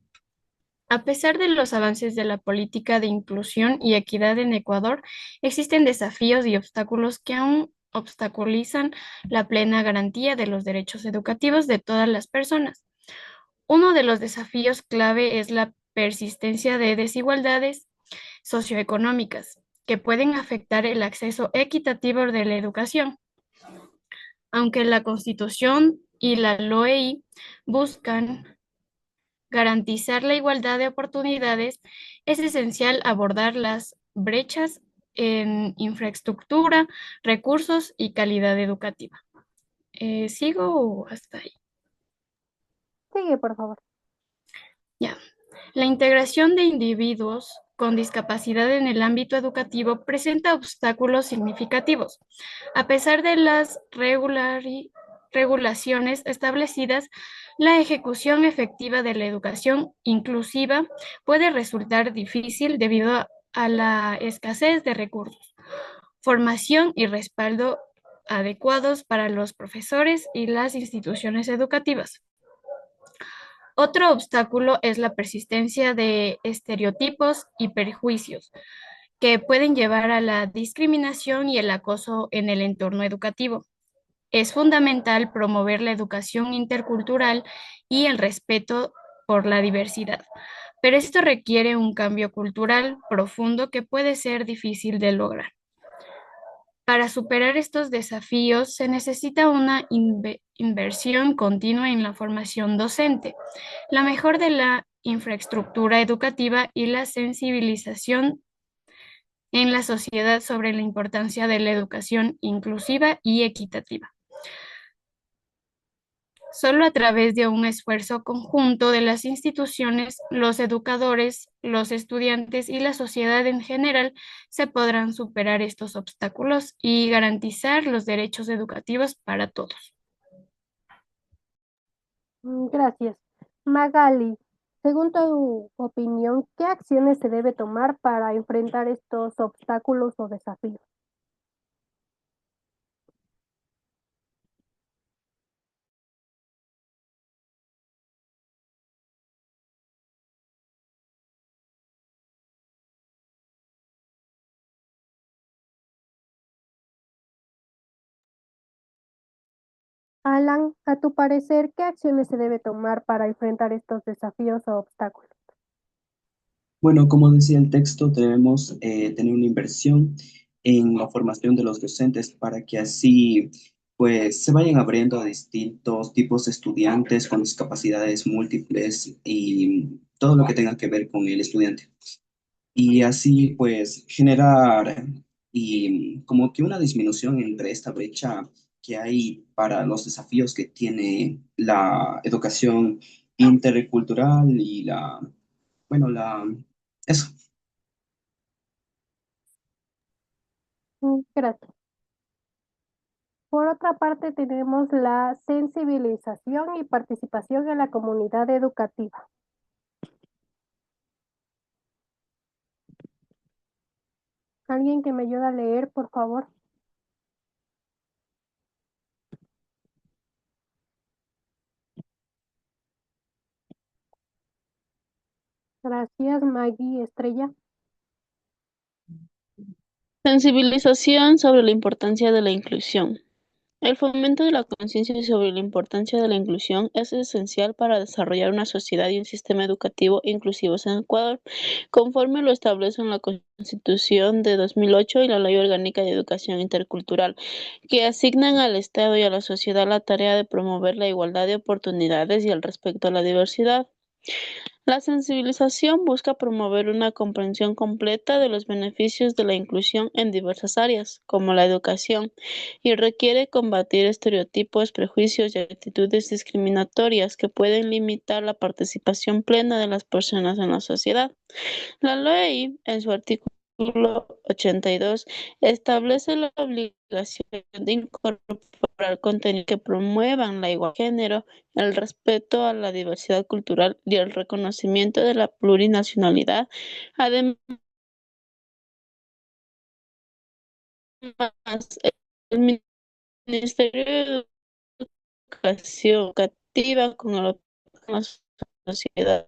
A pesar de los avances de la política de inclusión y equidad en Ecuador, existen desafíos y obstáculos que aún obstaculizan la plena garantía de los derechos educativos de todas las personas. Uno de los desafíos clave es la persistencia de desigualdades socioeconómicas que pueden afectar el acceso equitativo de la educación. Aunque la Constitución y la LOEI buscan garantizar la igualdad de oportunidades, es esencial abordar las brechas en infraestructura, recursos y calidad educativa. ¿Sigo o hasta ahí? Sigue, por favor. Ya. La integración de individuos con discapacidad en el ámbito educativo presenta obstáculos significativos. A pesar de las regulaciones establecidas, la ejecución efectiva de la educación inclusiva puede resultar difícil debido a la escasez de recursos, formación y respaldo adecuados para los profesores y las instituciones educativas. Otro obstáculo es la persistencia de estereotipos y prejuicios que pueden llevar a la discriminación y el acoso en el entorno educativo. Es fundamental promover la educación intercultural y el respeto por la diversidad, pero esto requiere un cambio cultural profundo que puede ser difícil de lograr. Para superar estos desafíos se necesita una inversión continua en la formación docente, la mejora de la infraestructura educativa y la sensibilización en la sociedad sobre la importancia de la educación inclusiva y equitativa. Solo a través de un esfuerzo conjunto de las instituciones, los educadores, los estudiantes y la sociedad en general se podrán superar estos obstáculos y garantizar los derechos educativos para todos. Gracias. Magali, según tu opinión, ¿qué acciones se debe tomar para enfrentar estos obstáculos o desafíos? Alan, a tu parecer, ¿qué acciones se debe tomar para enfrentar estos desafíos o obstáculos? Bueno, como decía el texto, debemos tener una inversión en la formación de los docentes para que así pues se vayan abriendo a distintos tipos de estudiantes con discapacidades múltiples y todo lo que tenga que ver con el estudiante. Y así pues generar y como que una disminución entre esta brecha que hay para los desafíos que tiene la educación intercultural y eso. Gracias. Por otra parte, tenemos la sensibilización y participación en la comunidad educativa. ¿Alguien que me ayude a leer, por favor? Gracias, Maggie Estrella. Sensibilización sobre la importancia de la inclusión. El fomento de la conciencia sobre la importancia de la inclusión es esencial para desarrollar una sociedad y un sistema educativo inclusivos en Ecuador, conforme lo establecen la Constitución de 2008 y la Ley Orgánica de Educación Intercultural, que asignan al Estado y a la sociedad la tarea de promover la igualdad de oportunidades y el respeto a la diversidad. La sensibilización busca promover una comprensión completa de los beneficios de la inclusión en diversas áreas, como la educación, y requiere combatir estereotipos, prejuicios y actitudes discriminatorias que pueden limitar la participación plena de las personas en la sociedad. La ley, en su artículo 82, establece la obligación de incorporar contenidos que promuevan la igualdad de género, el respeto a la diversidad cultural y el reconocimiento de la plurinacionalidad. Además, el Ministerio de Educación Educativa con la sociedad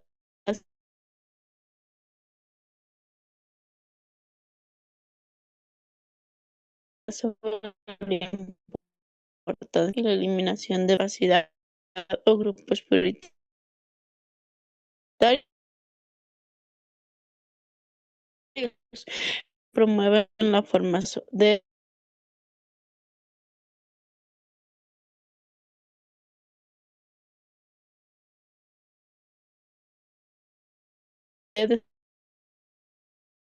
sobre la importancia y la eliminación de diversidad o grupos prioritarios promueven la formación de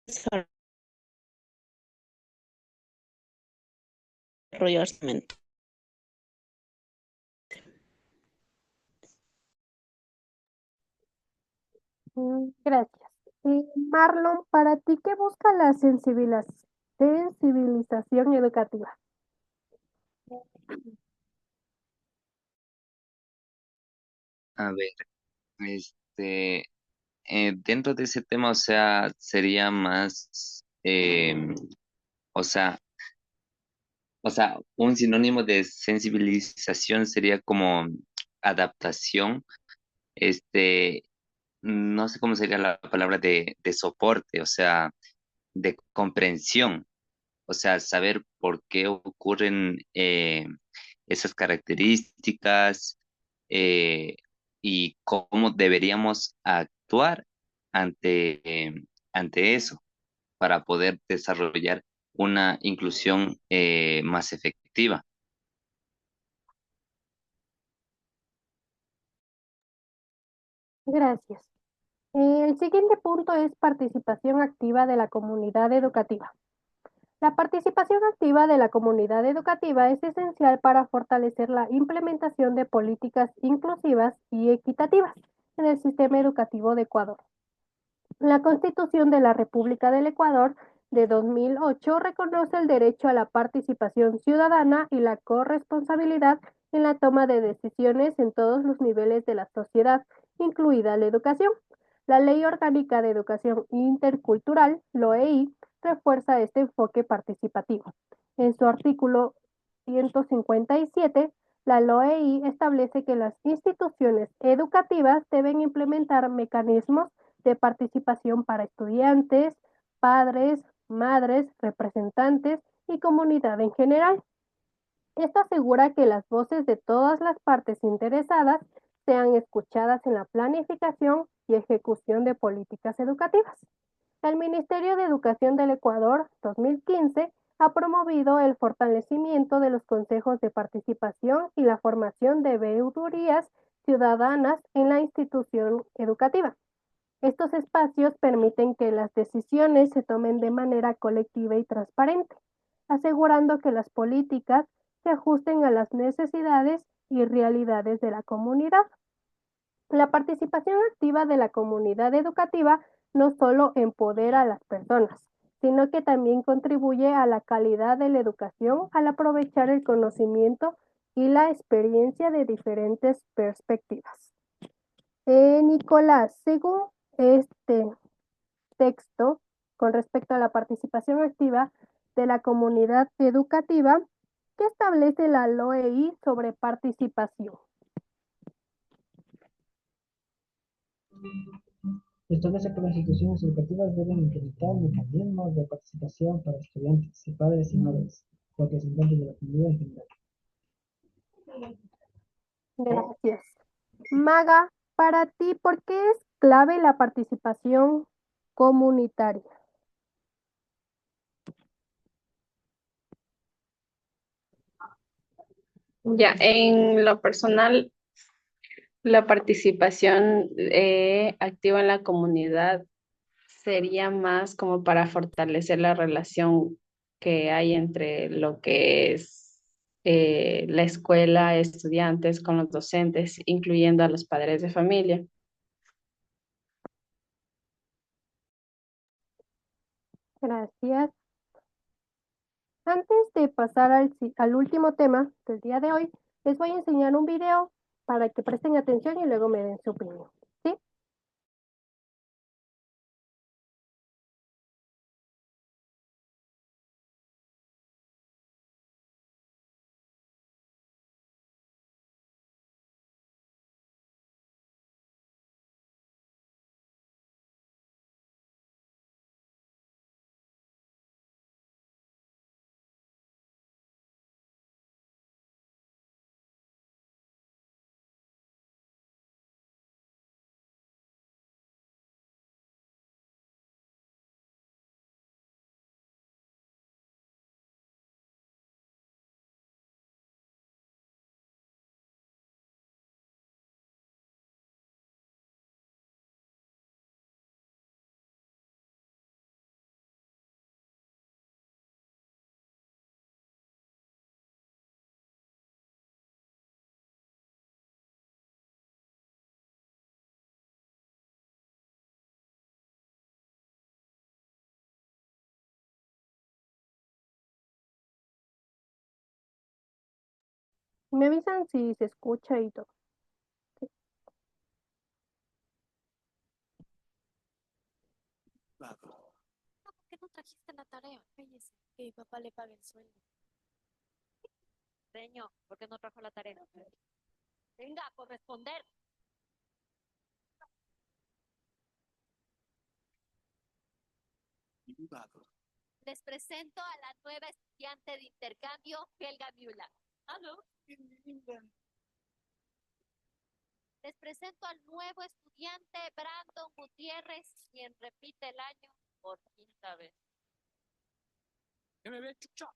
desarrollarse. Gracias. Marlon, ¿para ti qué busca la sensibilización educativa? A ver, este, dentro de ese tema, o sea, sería más, o sea, un sinónimo de sensibilización sería como adaptación, este, no sé cómo sería la palabra de soporte, o sea, de comprensión, o sea, saber por qué ocurren esas características eh, y cómo deberíamos actuar ante, ante eso para poder desarrollar una inclusión más efectiva. Gracias. El siguiente punto es participación activa de la comunidad educativa. La participación activa de la comunidad educativa es esencial para fortalecer la implementación de políticas inclusivas y equitativas en el sistema educativo de Ecuador. La Constitución de la República del Ecuador de 2008 reconoce el derecho a la participación ciudadana y la corresponsabilidad en la toma de decisiones en todos los niveles de la sociedad, incluida la educación. La Ley Orgánica de Educación Intercultural, LOEI, refuerza este enfoque participativo. En su artículo 157, la LOEI establece que las instituciones educativas deben implementar mecanismos de participación para estudiantes, padres, madres, representantes y comunidad en general. Esto asegura que las voces de todas las partes interesadas sean escuchadas en la planificación y ejecución de políticas educativas. El Ministerio de Educación del Ecuador, 2015, ha promovido el fortalecimiento de los consejos de participación y la formación de veedurías ciudadanas en la institución educativa. Estos espacios permiten que las decisiones se tomen de manera colectiva y transparente, asegurando que las políticas se ajusten a las necesidades y realidades de la comunidad. La participación activa de la comunidad educativa no solo empodera a las personas, sino que también contribuye a la calidad de la educación al aprovechar el conocimiento y la experiencia de diferentes perspectivas. Nicolás, según este texto, con respecto a la participación activa de la comunidad educativa, ¿qué establece la LOEI sobre participación? Establece que las instituciones educativas deben implementar mecanismos de participación para estudiantes y padres y madres, representantes de la comunidad en general. Gracias. Maga, para ti, ¿por qué es clave la participación comunitaria? Ya, en lo personal, la participación activa en la comunidad sería más como para fortalecer la relación que hay entre lo que es la escuela, estudiantes con los docentes, incluyendo a los padres de familia. Gracias. Antes de pasar al último tema del día de hoy, les voy a enseñar un video para que presten atención y luego me den su opinión. ¿Sí? Me avisan si se escucha y todo. ¿Por qué no trajiste la tarea? Cállese, que mi papá le pague el sueldo. Señor, ¿por qué no trajo la tarea? Venga, a corresponder. Les presento a la nueva estudiante de intercambio, Helga Müller. ¿Aló? Les presento al nuevo estudiante, Brandon Gutiérrez, quien repite el año por quinta vez. ¿Qué me ve, chucha?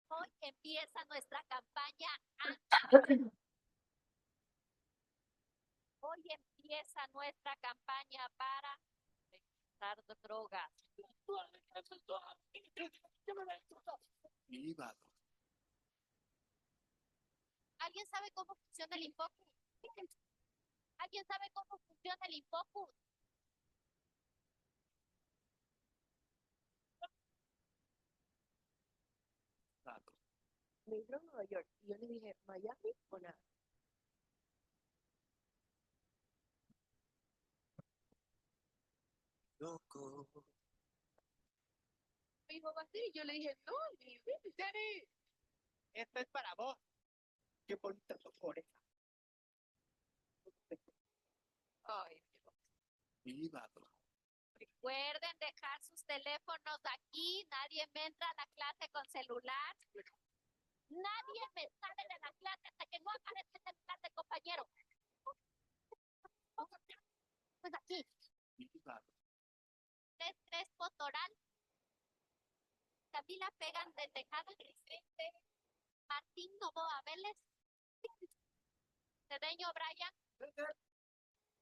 Hoy empieza nuestra campaña. Hoy empieza nuestra campaña para registrar drogas. ¿Alguien sabe cómo funciona el Infocus? ¿Alguien sabe cómo funciona el Infocus? Me dijeron Nueva York y yo le dije, ¿Miami o nada? Loco. Me dijo, ¿va a ser? Y yo le dije, no, Jenny, Esta es para vos. Qué bonita sos oreja. ay, Recuerden dejar sus teléfonos aquí. Nadie me entra a la clase con celular. Nadie me sale de la clase hasta que no aparezca en el clase, compañero. Pues aquí. Tres Potoral. Camila Pegan de Tejada. Martín Novoa Vélez. Cedeño Brian.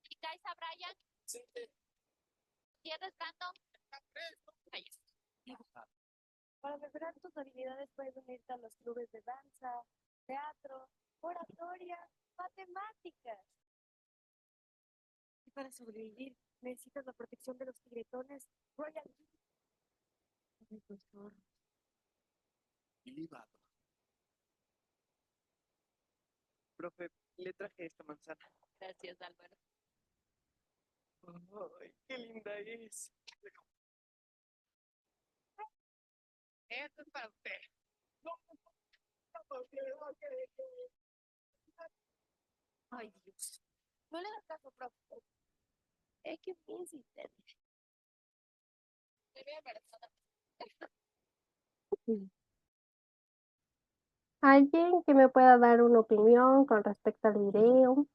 Icaiza Brian. Gutiérrez Brandon. Para mejorar tus habilidades puedes unirte a los clubes de danza, teatro, oratoria, matemáticas. Y para sobrevivir necesitas la protección de los tigretones Royal. Profe, le traje esta manzana. Gracias, Álvaro. Ay, qué linda es. Esto es para usted. Ay, Dios. No le hagas caso, profe. Es que es muy insistente. Me veo embarazada. ¿Alguien que me pueda dar una opinión con respecto al video?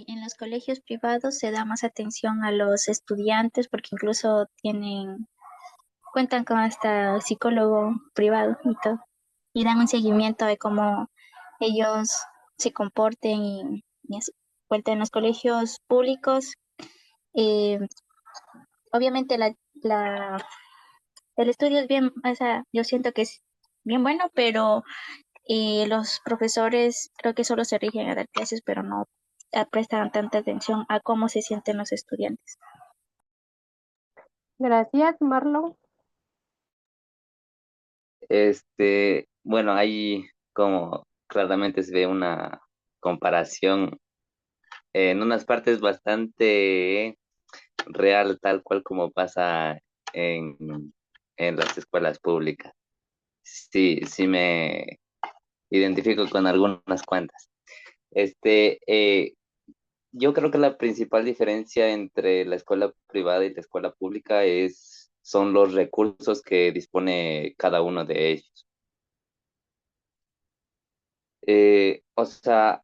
En los colegios privados se da más atención a los estudiantes porque incluso cuentan con hasta psicólogo privado y todo, y dan un seguimiento de cómo ellos se comporten y así. Vuelta en los colegios públicos, eh, obviamente el estudio es bien, o sea, yo siento que es bien bueno, pero los profesores creo que solo se rigen a dar clases, pero no prestan tanta atención a cómo se sienten los estudiantes. Gracias, Marlon. Bueno, ahí como claramente se ve una comparación en unas partes bastante real, tal cual como pasa en, en las escuelas públicas. Sí, sí me identifico con algunas cuantas. Yo creo que la principal diferencia entre la escuela privada y la escuela pública son los recursos que dispone cada uno de ellos. O sea,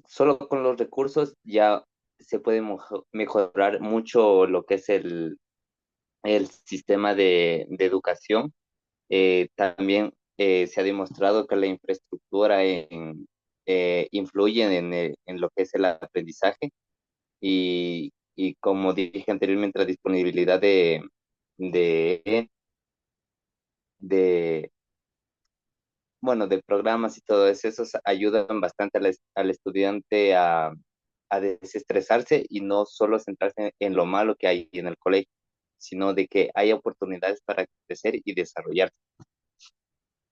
solo con los recursos ya se puede mejorar mucho lo que es el sistema de educación. También se ha demostrado que la infraestructura influye en lo que es el aprendizaje y como dije anteriormente, la disponibilidad de, de, bueno, de programas y todo eso, ayudan bastante al estudiante a desestresarse y no solo centrarse en lo malo que hay en el colegio, sino de que haya oportunidades para crecer y desarrollarse.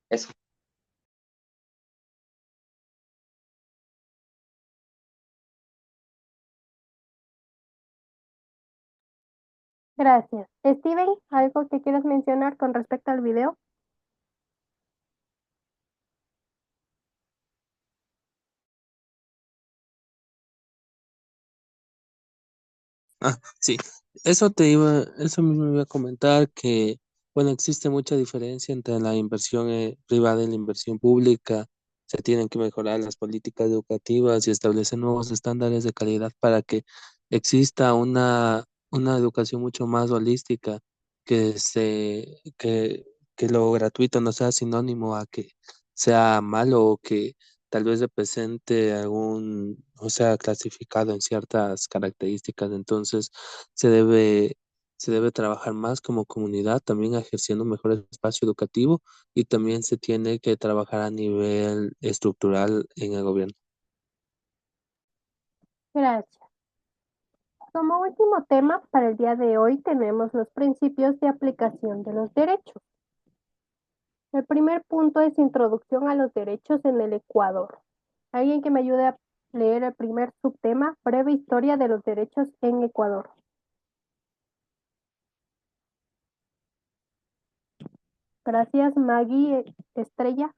Eso. Gracias. Steven, ¿algo que quieras mencionar con respecto al video? Sí, eso mismo iba a comentar que, bueno, existe mucha diferencia entre la inversión privada y la inversión pública. Se tienen que mejorar las políticas educativas y establecer nuevos estándares de calidad para que exista una educación mucho más holística, que que lo gratuito no sea sinónimo a que sea malo o que tal vez represente o sea, clasificado en ciertas características. Entonces, se debe, se debe trabajar más como comunidad, también ejerciendo un mejor espacio educativo y también se tiene que trabajar a nivel estructural en el gobierno. Gracias. Como último tema para el día de hoy tenemos los principios de aplicación de los derechos. El primer punto es introducción a los derechos en el Ecuador. ¿Alguien que me ayude a leer el primer subtema? Breve historia de los derechos en Ecuador. Gracias, Maggie. Estrella.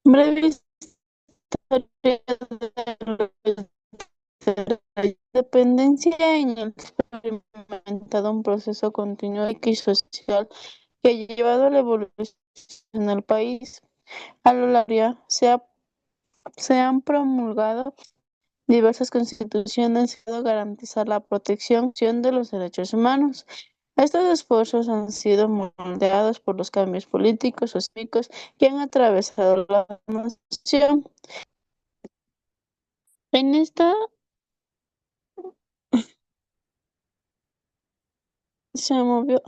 Breve historia de la independencia en el que se ha experimentado un proceso continuo y social que ha llevado a la evolución del país. A lo largo de la historia se han promulgado diversas constituciones que han garantizar la protección de los derechos humanos. Estos esfuerzos han sido moldeados por los cambios políticos, sociales que han atravesado la nación. En esta se movió.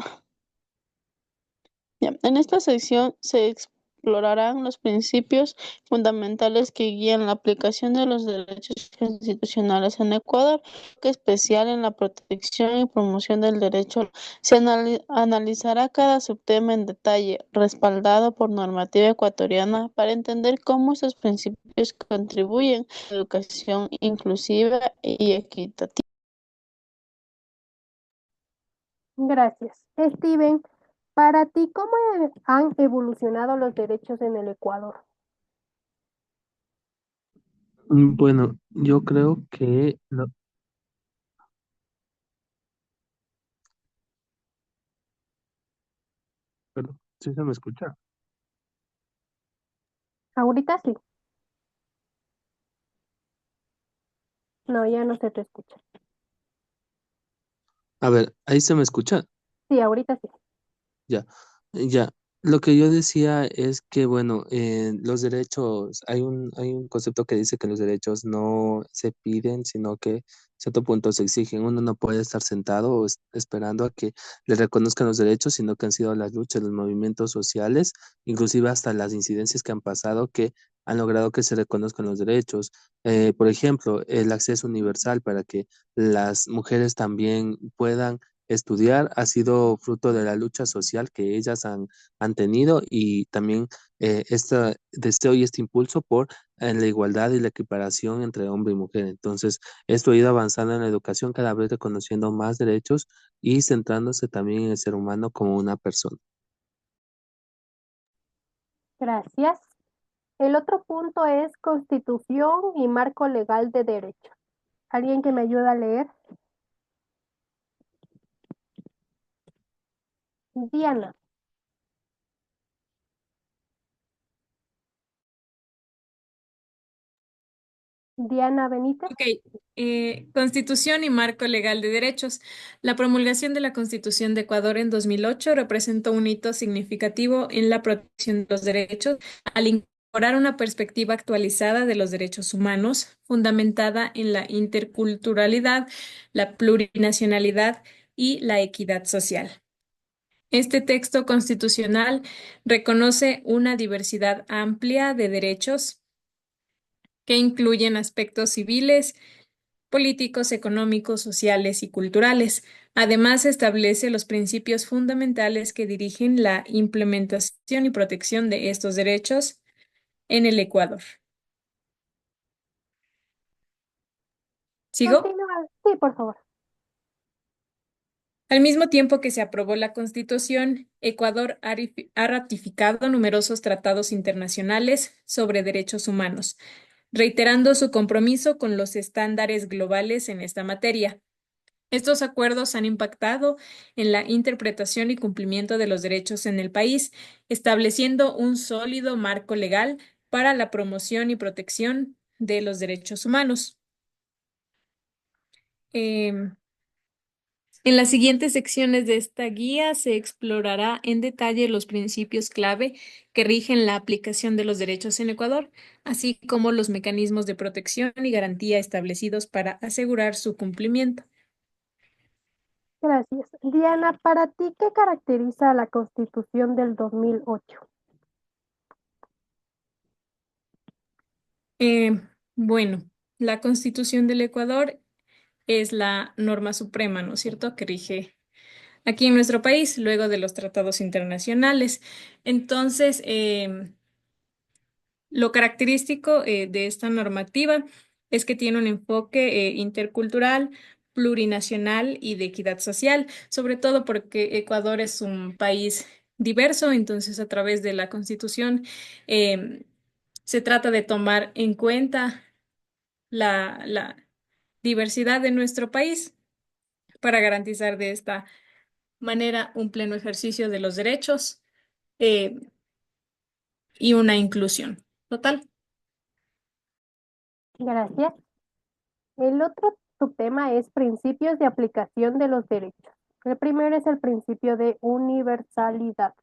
Ya, en esta sección se explorarán los principios fundamentales que guían la aplicación de los derechos constitucionales en Ecuador, que especial en la protección y promoción del derecho. Se analizará cada subtema en detalle, respaldado por normativa ecuatoriana, para entender cómo esos principios contribuyen a la educación inclusiva y equitativa. Gracias. Steven, para ti, ¿cómo han evolucionado los derechos en el Ecuador? Bueno, yo creo que perdón, ¿sí se me escucha? Ahorita sí. No, ya no se te escucha. A ver, ¿ahí se me escucha? Sí, ahorita sí. Ya, ya. Lo que yo decía es que, bueno, los derechos, hay un concepto que dice que los derechos no se piden, sino que a cierto punto se exigen. Uno no puede estar sentado o esperando a que le reconozcan los derechos, sino que han sido las luchas, los movimientos sociales, inclusive hasta las incidencias que han pasado que han logrado que se reconozcan los derechos. Por ejemplo, el acceso universal para que las mujeres también puedan estudiar ha sido fruto de la lucha social que ellas han tenido y también este deseo y este impulso por la igualdad y la equiparación entre hombre y mujer. Entonces, esto ha ido avanzando en la educación, cada vez reconociendo más derechos y centrándose también en el ser humano como una persona. Gracias. El otro punto es constitución y marco legal de derecho. ¿Alguien que me ayude a leer? Diana. Diana Benítez. Ok, Constitución y marco legal de derechos. La promulgación de la Constitución de Ecuador en 2008 representó un hito significativo en la protección de los derechos al incorporar una perspectiva actualizada de los derechos humanos, fundamentada en la interculturalidad, la plurinacionalidad y la equidad social. Este texto constitucional reconoce una diversidad amplia de derechos que incluyen aspectos civiles, políticos, económicos, sociales y culturales. Además, establece los principios fundamentales que dirigen la implementación y protección de estos derechos en el Ecuador. ¿Sigo? Continúa. Sí, por favor. Al mismo tiempo que se aprobó la Constitución, Ecuador ha ratificado numerosos tratados internacionales sobre derechos humanos, reiterando su compromiso con los estándares globales en esta materia. Estos acuerdos han impactado en la interpretación y cumplimiento de los derechos en el país, estableciendo un sólido marco legal para la promoción y protección de los derechos humanos. En las siguientes secciones de esta guía se explorará en detalle los principios clave que rigen la aplicación de los derechos en Ecuador, así como los mecanismos de protección y garantía establecidos para asegurar su cumplimiento. Gracias. Diana, para ti, ¿qué caracteriza a la Constitución del 2008? Bueno, la Constitución del Ecuador es la norma suprema, ¿no es cierto?, que rige aquí en nuestro país, luego de los tratados internacionales. Entonces, lo característico de esta normativa es que tiene un enfoque intercultural, plurinacional y de equidad social, sobre todo porque Ecuador es un país diverso, entonces a través de la Constitución se trata de tomar en cuenta la diversidad de nuestro país para garantizar de esta manera un pleno ejercicio de los derechos eh, y una inclusión total. Gracias. El otro subtema es principios de aplicación de los derechos. El primero es el principio de universalidad.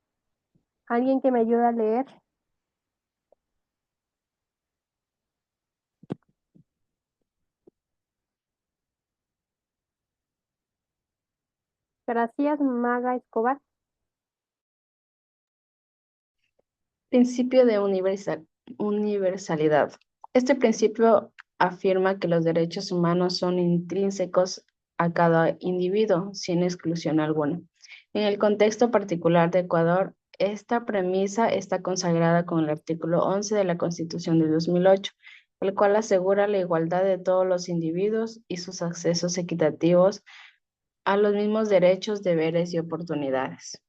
¿Alguien que me ayude a leer? Gracias, Maga Escobar. Principio de universalidad. Este principio afirma que los derechos humanos son intrínsecos a cada individuo, sin exclusión alguna. En el contexto particular de Ecuador, esta premisa está consagrada con el artículo 11 de la Constitución de 2008, el cual asegura la igualdad de todos los individuos y sus accesos equitativos a los mismos derechos, deberes y oportunidades.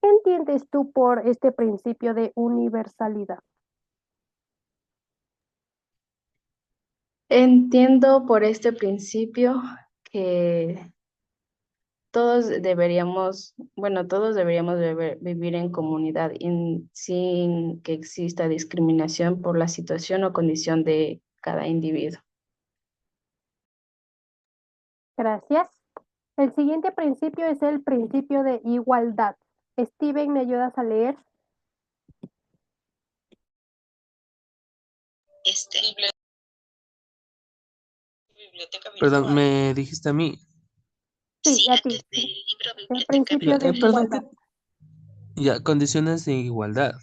¿Qué entiendes tú por este principio de universalidad? Entiendo por este principio que todos deberíamos vivir en comunidad sin que exista discriminación por la situación o condición de cada individuo. Gracias. El siguiente principio es el principio de igualdad. Steven, ¿me ayudas a leer? Perdón, ¿me dijiste a mí? Sí, a ti. El principio de Perdón, igualdad. ya, condiciones de igualdad.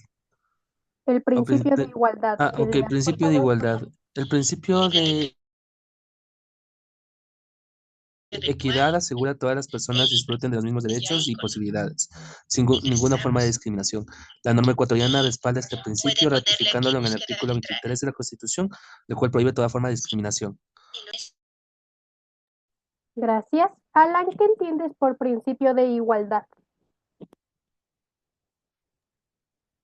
El O principio de igualdad. ok, principio de igualdad. El principio de equidad asegura a todas las personas disfruten de los mismos derechos y posibilidades, sin ninguna forma de discriminación. La norma ecuatoriana respalda este principio ratificándolo en el artículo 23 de la Constitución, el cual prohíbe toda forma de discriminación. Gracias. Alan, ¿qué entiendes por principio de igualdad?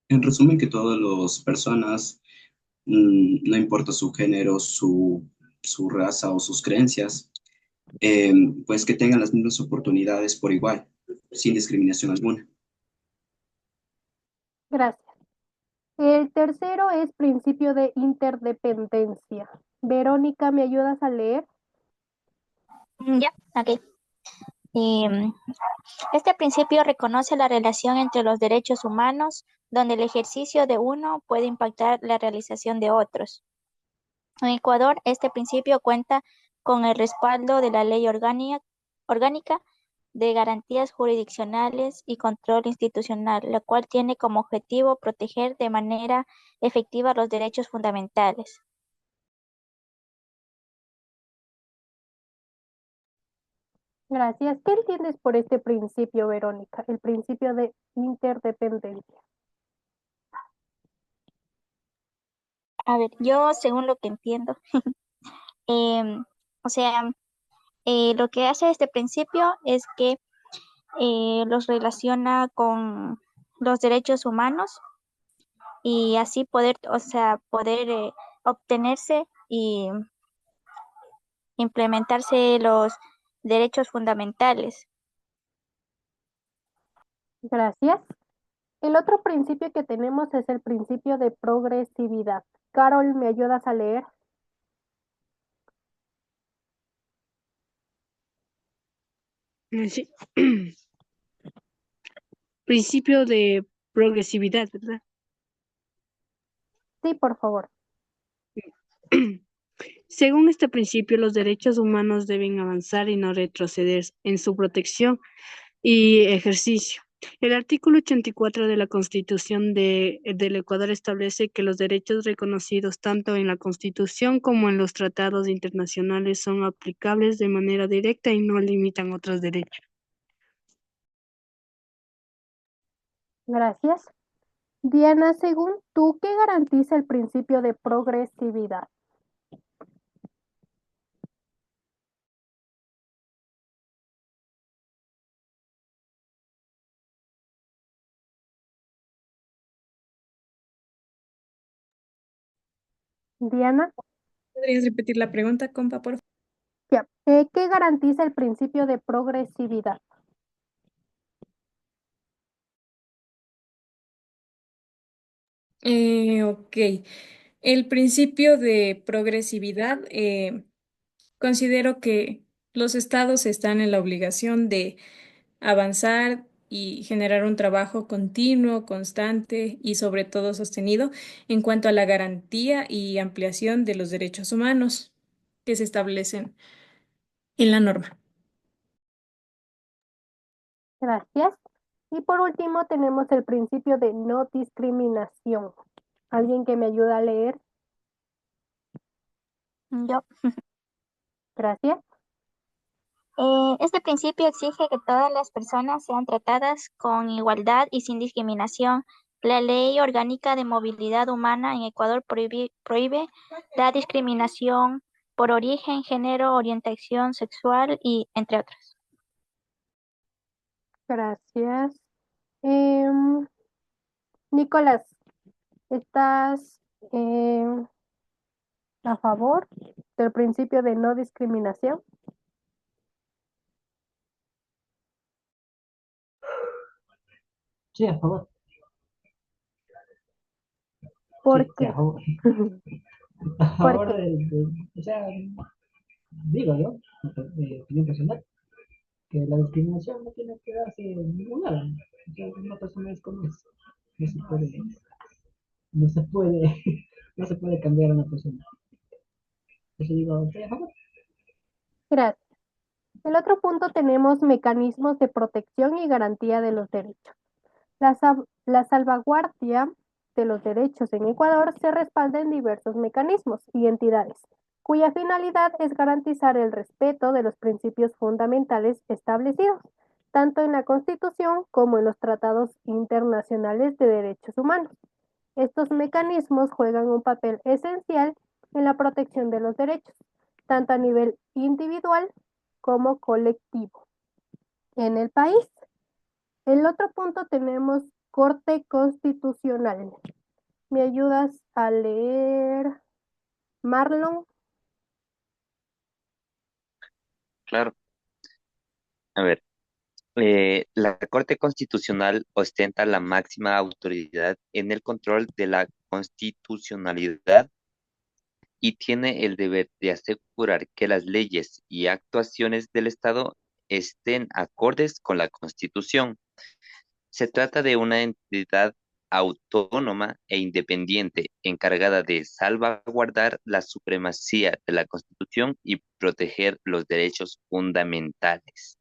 En resumen, que todas las personas, no importa su género, su raza o sus creencias, pues que tengan las mismas oportunidades por igual, sin discriminación alguna. Gracias. El tercero es principio de interdependencia. Verónica, ¿me ayudas a leer? Ya, ok. Este principio reconoce la relación entre los derechos humanos, donde el ejercicio de uno puede impactar la realización de otros. En Ecuador, este principio cuenta con el respaldo de la ley orgánica de garantías jurisdiccionales y control institucional, la cual tiene como objetivo proteger de manera efectiva los derechos fundamentales. Gracias. ¿Qué entiendes por este principio, Verónica? El principio de interdependencia. A ver, yo según lo que entiendo, em, o sea, lo que hace este principio es que los relaciona con los derechos humanos y así poder, o sea, poder obtenerse y implementarse los derechos fundamentales. Gracias. El otro principio que tenemos es el principio de progresividad. Carol, ¿me ayudas a leer? Sí. Principio de progresividad, ¿verdad? Sí, por favor. Según este principio, los derechos humanos deben avanzar y no retroceder en su protección y ejercicio. El artículo 84 de la Constitución del Ecuador establece que los derechos reconocidos tanto en la Constitución como en los tratados internacionales son aplicables de manera directa y no limitan otros derechos. Gracias. Diana, según tú, ¿qué garantiza el principio de progresividad? Diana, ¿Podrías repetir la pregunta, compa, por favor? ya. ¿Qué garantiza el principio de progresividad? Ok. El principio de progresividad, considero que los estados están en la obligación de avanzar y generar un trabajo continuo, constante y sobre todo sostenido en cuanto a la garantía y ampliación de los derechos humanos que se establecen en la norma. Gracias. Y por último tenemos el principio de no discriminación. ¿Alguien que me ayude a leer? Yo. Gracias. Este principio exige que todas las personas sean tratadas con igualdad y sin discriminación. La Ley Orgánica de Movilidad Humana en Ecuador prohíbe la discriminación por origen, género, orientación sexual y entre otros. Gracias. Nicolás, ¿estás a favor del principio de no discriminación? Sí, a favor. ¿Por Sí, qué? a favor. A ¿Por favor qué? o sea, digo yo, de opinión personal, que la discriminación no tiene que darse en ningún lado. O sea, una persona es como es. No se puede, no se puede, no se puede cambiar a una persona. Eso digo, estoy a favor. Gracias. El otro punto tenemos mecanismos de protección y garantía de los derechos. La salvaguardia de los derechos en Ecuador se respalda en diversos mecanismos y entidades, cuya finalidad es garantizar el respeto de los principios fundamentales establecidos, tanto en la Constitución como en los tratados internacionales de derechos humanos. Estos mecanismos juegan un papel esencial en la protección de los derechos, tanto a nivel individual como colectivo. En el país, el otro punto tenemos Corte Constitucional. ¿Me ayudas a leer, Marlon? Claro. A ver, la Corte Constitucional ostenta la máxima autoridad en el control de la constitucionalidad y tiene el deber de asegurar que las leyes y actuaciones del Estado estén acordes con la Constitución. Se trata de una entidad autónoma e independiente encargada de salvaguardar la supremacía de la Constitución y proteger los derechos fundamentales.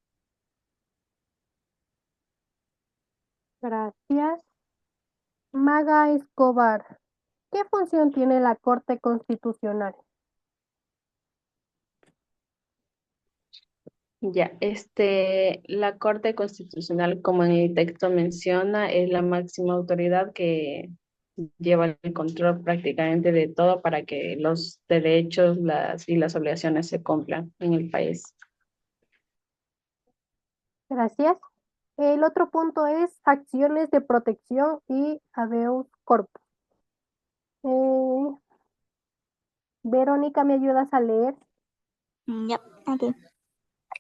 Gracias. Maga Escobar. ¿Qué función tiene la Corte Constitucional? Ya, la Corte Constitucional, como en el texto menciona, es la máxima autoridad que lleva el control prácticamente de todo para que los derechos y las obligaciones se cumplan en el país. Gracias. El otro punto es acciones de protección y habeas corpus. Verónica, ¿me ayudas a leer? Ya, ok.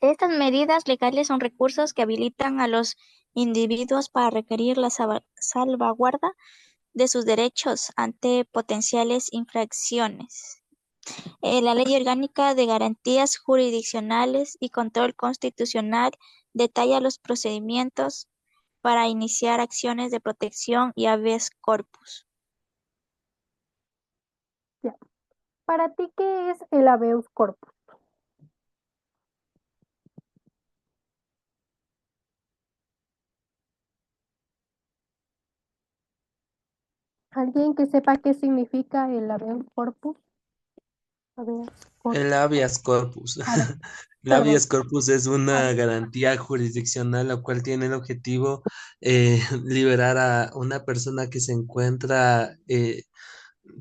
Estas medidas legales son recursos que habilitan a los individuos para requerir la salvaguarda de sus derechos ante potenciales infracciones. La Ley Orgánica de Garantías Jurisdiccionales y Control Constitucional detalla los procedimientos para iniciar acciones de protección y habeas corpus. Ya. ¿Para ti qué es el habeas corpus? ¿Alguien que sepa qué significa el habeas corpus? Habeas corpus. El habeas corpus. ver, El habeas perdón. corpus es una garantía jurisdiccional la cual tiene el objetivo liberar a una persona que se encuentra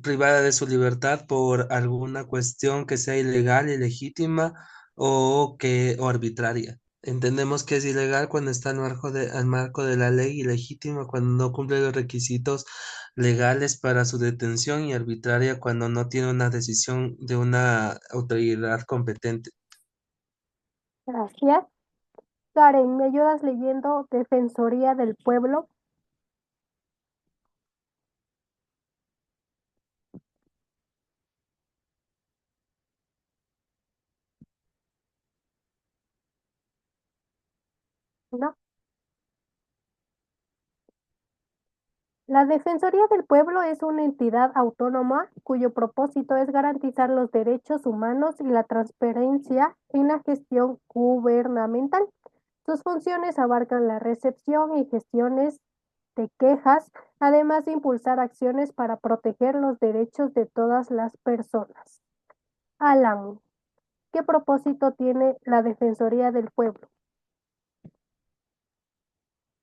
privada de su libertad por alguna cuestión que sea ilegal, ilegítima o arbitraria. Entendemos que es ilegal cuando está al marco de la ley, ilegítima cuando no cumple los requisitos legales para su detención y arbitraria cuando no tiene una decisión de una autoridad competente. Gracias. Karen, ¿me ayudas leyendo Defensoría del Pueblo? No. La Defensoría del Pueblo es una entidad autónoma cuyo propósito es garantizar los derechos humanos y la transparencia en la gestión gubernamental. Sus funciones abarcan la recepción y gestiones de quejas, además de impulsar acciones para proteger los derechos de todas las personas. Alan, ¿qué propósito tiene la Defensoría del Pueblo?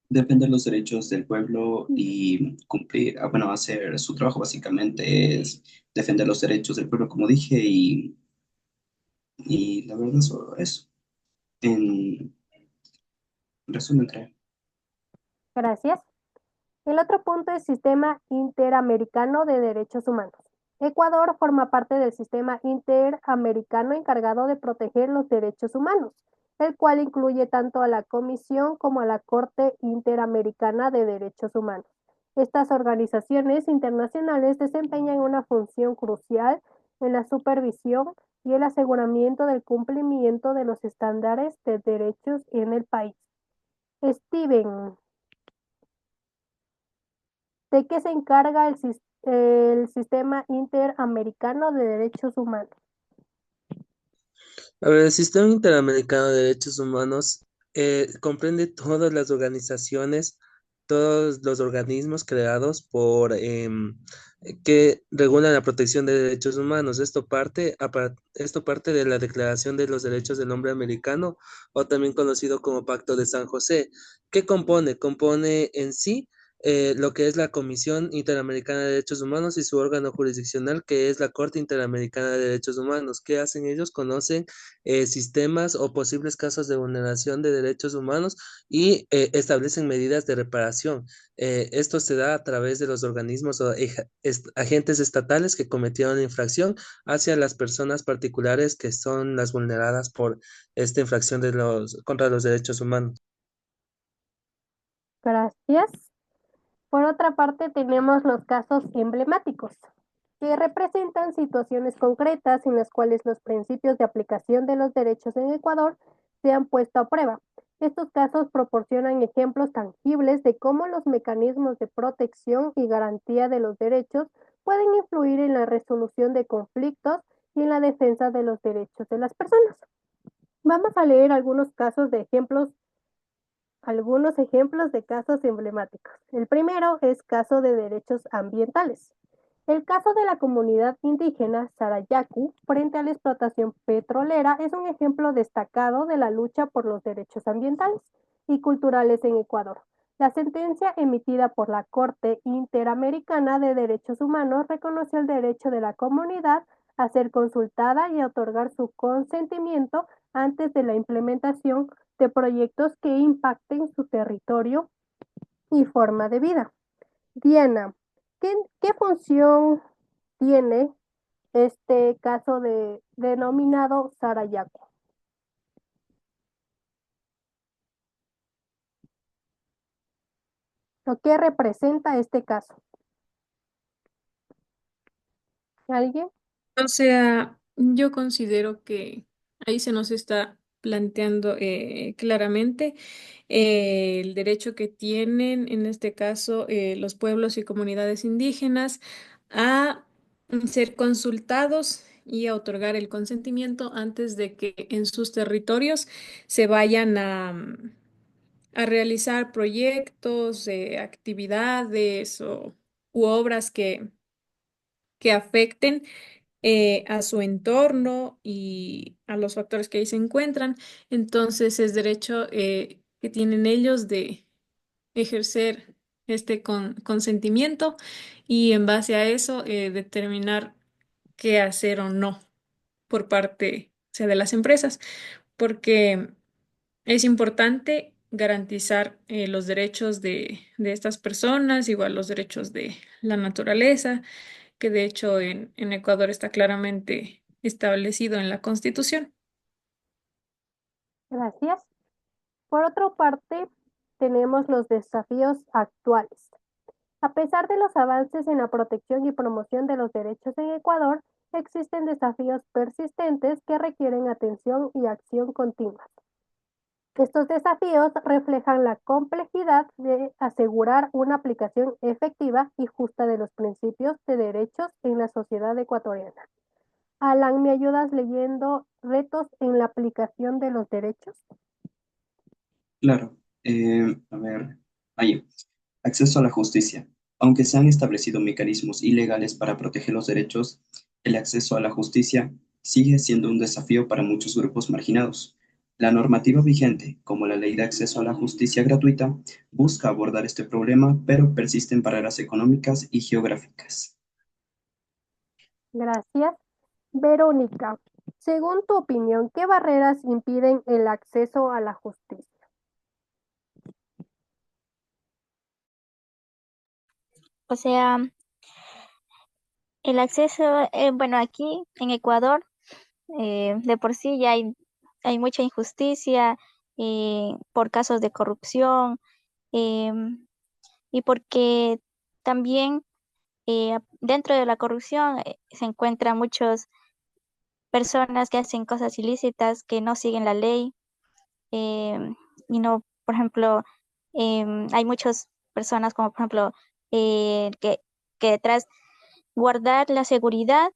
Defender los derechos del pueblo y cumplir, bueno, hacer su trabajo básicamente es defender los derechos del pueblo, como dije, y la verdad eso. En resumen, creo. Gracias. El otro punto es Sistema Interamericano de Derechos Humanos. Ecuador forma parte del Sistema Interamericano encargado de proteger los derechos humanos, el cual incluye tanto a la Comisión como a la Corte Interamericana de Derechos Humanos. Estas organizaciones internacionales desempeñan una función crucial en la supervisión y el aseguramiento del cumplimiento de los estándares de derechos en el país. Steven, ¿de qué se encarga el Sistema Interamericano de Derechos Humanos? A ver, el Sistema Interamericano de Derechos Humanos comprende todas las organizaciones, todos los organismos creados que regulan la protección de derechos humanos. Esto parte de la Declaración de los Derechos del Hombre Americano, o también conocido como Pacto de San José. ¿Qué compone? Compone en sí lo que es la Comisión Interamericana de Derechos Humanos y su órgano jurisdiccional, que es la Corte Interamericana de Derechos Humanos. ¿Qué hacen ellos? Conocen sistemas o posibles casos de vulneración de derechos humanos y establecen medidas de reparación. Esto se da a través de los organismos o agentes estatales que cometieron la infracción hacia las personas particulares que son las vulneradas por esta infracción contra los derechos humanos. Gracias. Por otra parte, tenemos los casos emblemáticos, que representan situaciones concretas en las cuales los principios de aplicación de los derechos en Ecuador se han puesto a prueba. Estos casos proporcionan ejemplos tangibles de cómo los mecanismos de protección y garantía de los derechos pueden influir en la resolución de conflictos y en la defensa de los derechos de las personas. Vamos a leer algunos casos de ejemplos algunos ejemplos de casos emblemáticos. El primero es caso de derechos ambientales. El caso de la comunidad indígena Sarayaku frente a la explotación petrolera es un ejemplo destacado de la lucha por los derechos ambientales y culturales en Ecuador. La sentencia emitida por la Corte Interamericana de Derechos Humanos reconoció el derecho de la comunidad a ser consultada y a otorgar su consentimiento antes de la implementación de proyectos que impacten su territorio y forma de vida. Diana, ¿qué función tiene este caso denominado Sarayaku? ¿O qué representa este caso? ¿Alguien? O sea, yo considero que ahí se nos está planteando claramente el derecho que tienen, en este caso, los pueblos y comunidades indígenas a ser consultados y a otorgar el consentimiento antes de que en sus territorios se vayan a realizar proyectos, actividades u obras que afecten a su entorno y a los factores que ahí se encuentran. Entonces es derecho que tienen ellos de ejercer este consentimiento y en base a eso determinar qué hacer o no por parte, o sea, de las empresas, porque es importante garantizar los derechos de estas personas, igual los derechos de la naturaleza, que de hecho en Ecuador está claramente establecido en la Constitución. Gracias. Por otra parte, tenemos los desafíos actuales. A pesar de los avances en la protección y promoción de los derechos en Ecuador, existen desafíos persistentes que requieren atención y acción continua. Estos desafíos reflejan la complejidad de asegurar una aplicación efectiva y justa de los principios de derechos en la sociedad ecuatoriana. Alan, ¿me ayudas leyendo retos en la aplicación de los derechos? Claro. A ver, ahí. Acceso a la justicia. Aunque se han establecido mecanismos ilegales para proteger los derechos, el acceso a la justicia sigue siendo un desafío para muchos grupos marginados. La normativa vigente, como la Ley de Acceso a la Justicia Gratuita, busca abordar este problema, pero persisten barreras económicas y geográficas. Gracias. Verónica, según tu opinión, ¿qué barreras impiden el acceso a la justicia? O sea, el acceso, bueno, aquí en Ecuador, de por sí ya hay mucha injusticia por casos de corrupción y porque también dentro de la corrupción se encuentran muchas personas que hacen cosas ilícitas, que no siguen la ley y no, por ejemplo, hay muchas personas como por ejemplo que detrás guardar la seguridad,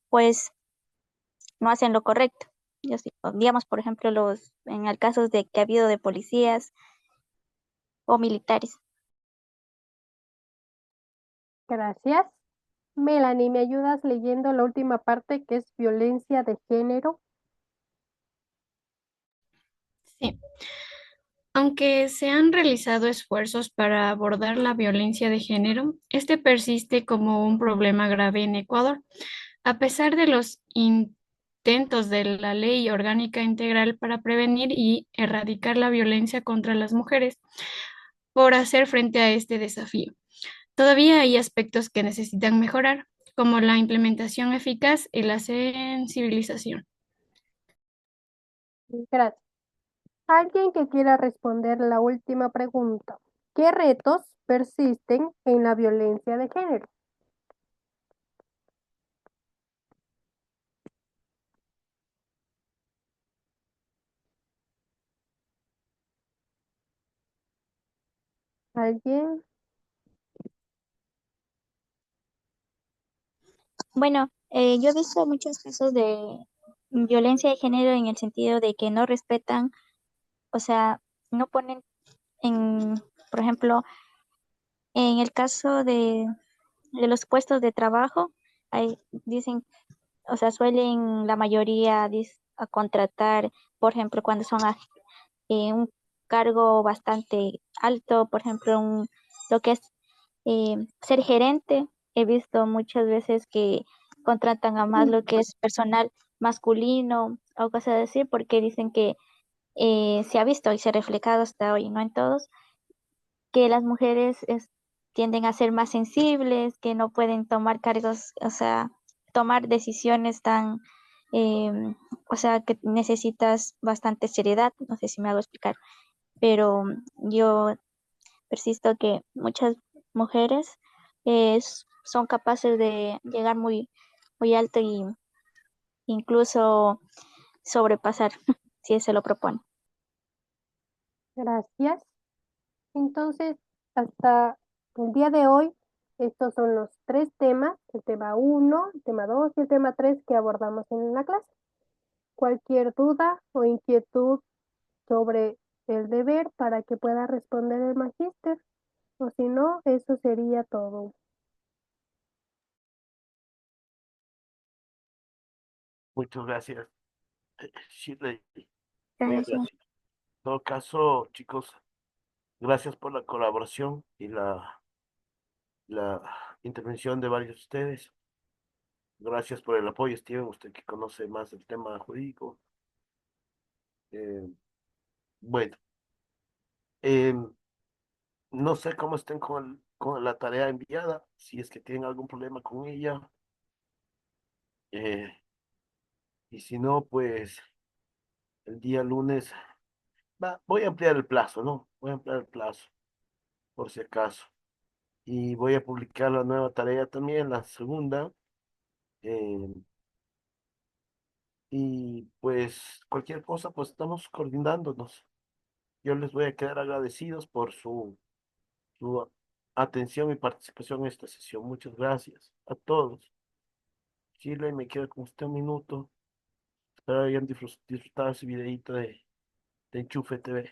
pues no hacen lo correcto. Digamos, por ejemplo, en el caso de que ha habido de policías o militares. Gracias. Melanie, ¿me ayudas leyendo la última parte que es violencia de género? Sí. Aunque se han realizado esfuerzos para abordar la violencia de género, este persiste como un problema grave en Ecuador. A pesar de los intentos de la Ley Orgánica Integral para prevenir y erradicar la violencia contra las mujeres, por hacer frente a este desafío, todavía hay aspectos que necesitan mejorar, como la implementación eficaz y la sensibilización. Gracias. Alguien que quiera responder la última pregunta. ¿Qué retos persisten en la violencia de género? ¿Alguien? Bueno, yo he visto muchos casos de violencia de género en el sentido de que no respetan, o sea, no ponen en, por ejemplo, en el caso de los puestos de trabajo, dicen, o sea, suelen la mayoría a contratar, por ejemplo, cuando son un cargo bastante alto, por ejemplo, lo que es ser gerente. He visto muchas veces que contratan a más lo que es personal masculino o cosas así, porque dicen que se ha visto y se ha reflejado hasta hoy, no en todos, que las mujeres tienden a ser más sensibles, que no pueden tomar cargos, o sea, tomar decisiones tan, o sea, que necesitas bastante seriedad, no sé si me hago explicar, pero yo persisto que muchas mujeres son capaces de llegar muy, muy alto y incluso sobrepasar si se lo propone. Gracias. Entonces, hasta el día de hoy, estos son los tres temas, el tema uno, el tema 2 y el tema 3 que abordamos en la clase. Cualquier duda o inquietud sobre el deber para que pueda responder el magíster, o si no, eso sería todo. Muchas gracias, Shirley. Muy Gracias. gracias. En todo caso, chicos, gracias por la colaboración y la intervención de varios de ustedes. Gracias por el apoyo, Steven, usted que conoce más el tema jurídico. Eh, bueno, em, no sé cómo estén con la tarea enviada, si es que tienen algún problema con ella. eh, y si no, pues el día lunes voy a ampliar el plazo, ¿no? Voy a ampliar el plazo, por si acaso. Y voy a publicar la nueva tarea también, la segunda. eh, y pues cualquier cosa, pues estamos coordinándonos. Yo les voy a quedar agradecidos por su atención y participación en esta sesión. Muchas gracias a todos. Chile, me quedo con usted un minuto. Espero hayan disfrutado ese videito de Enchufe TV.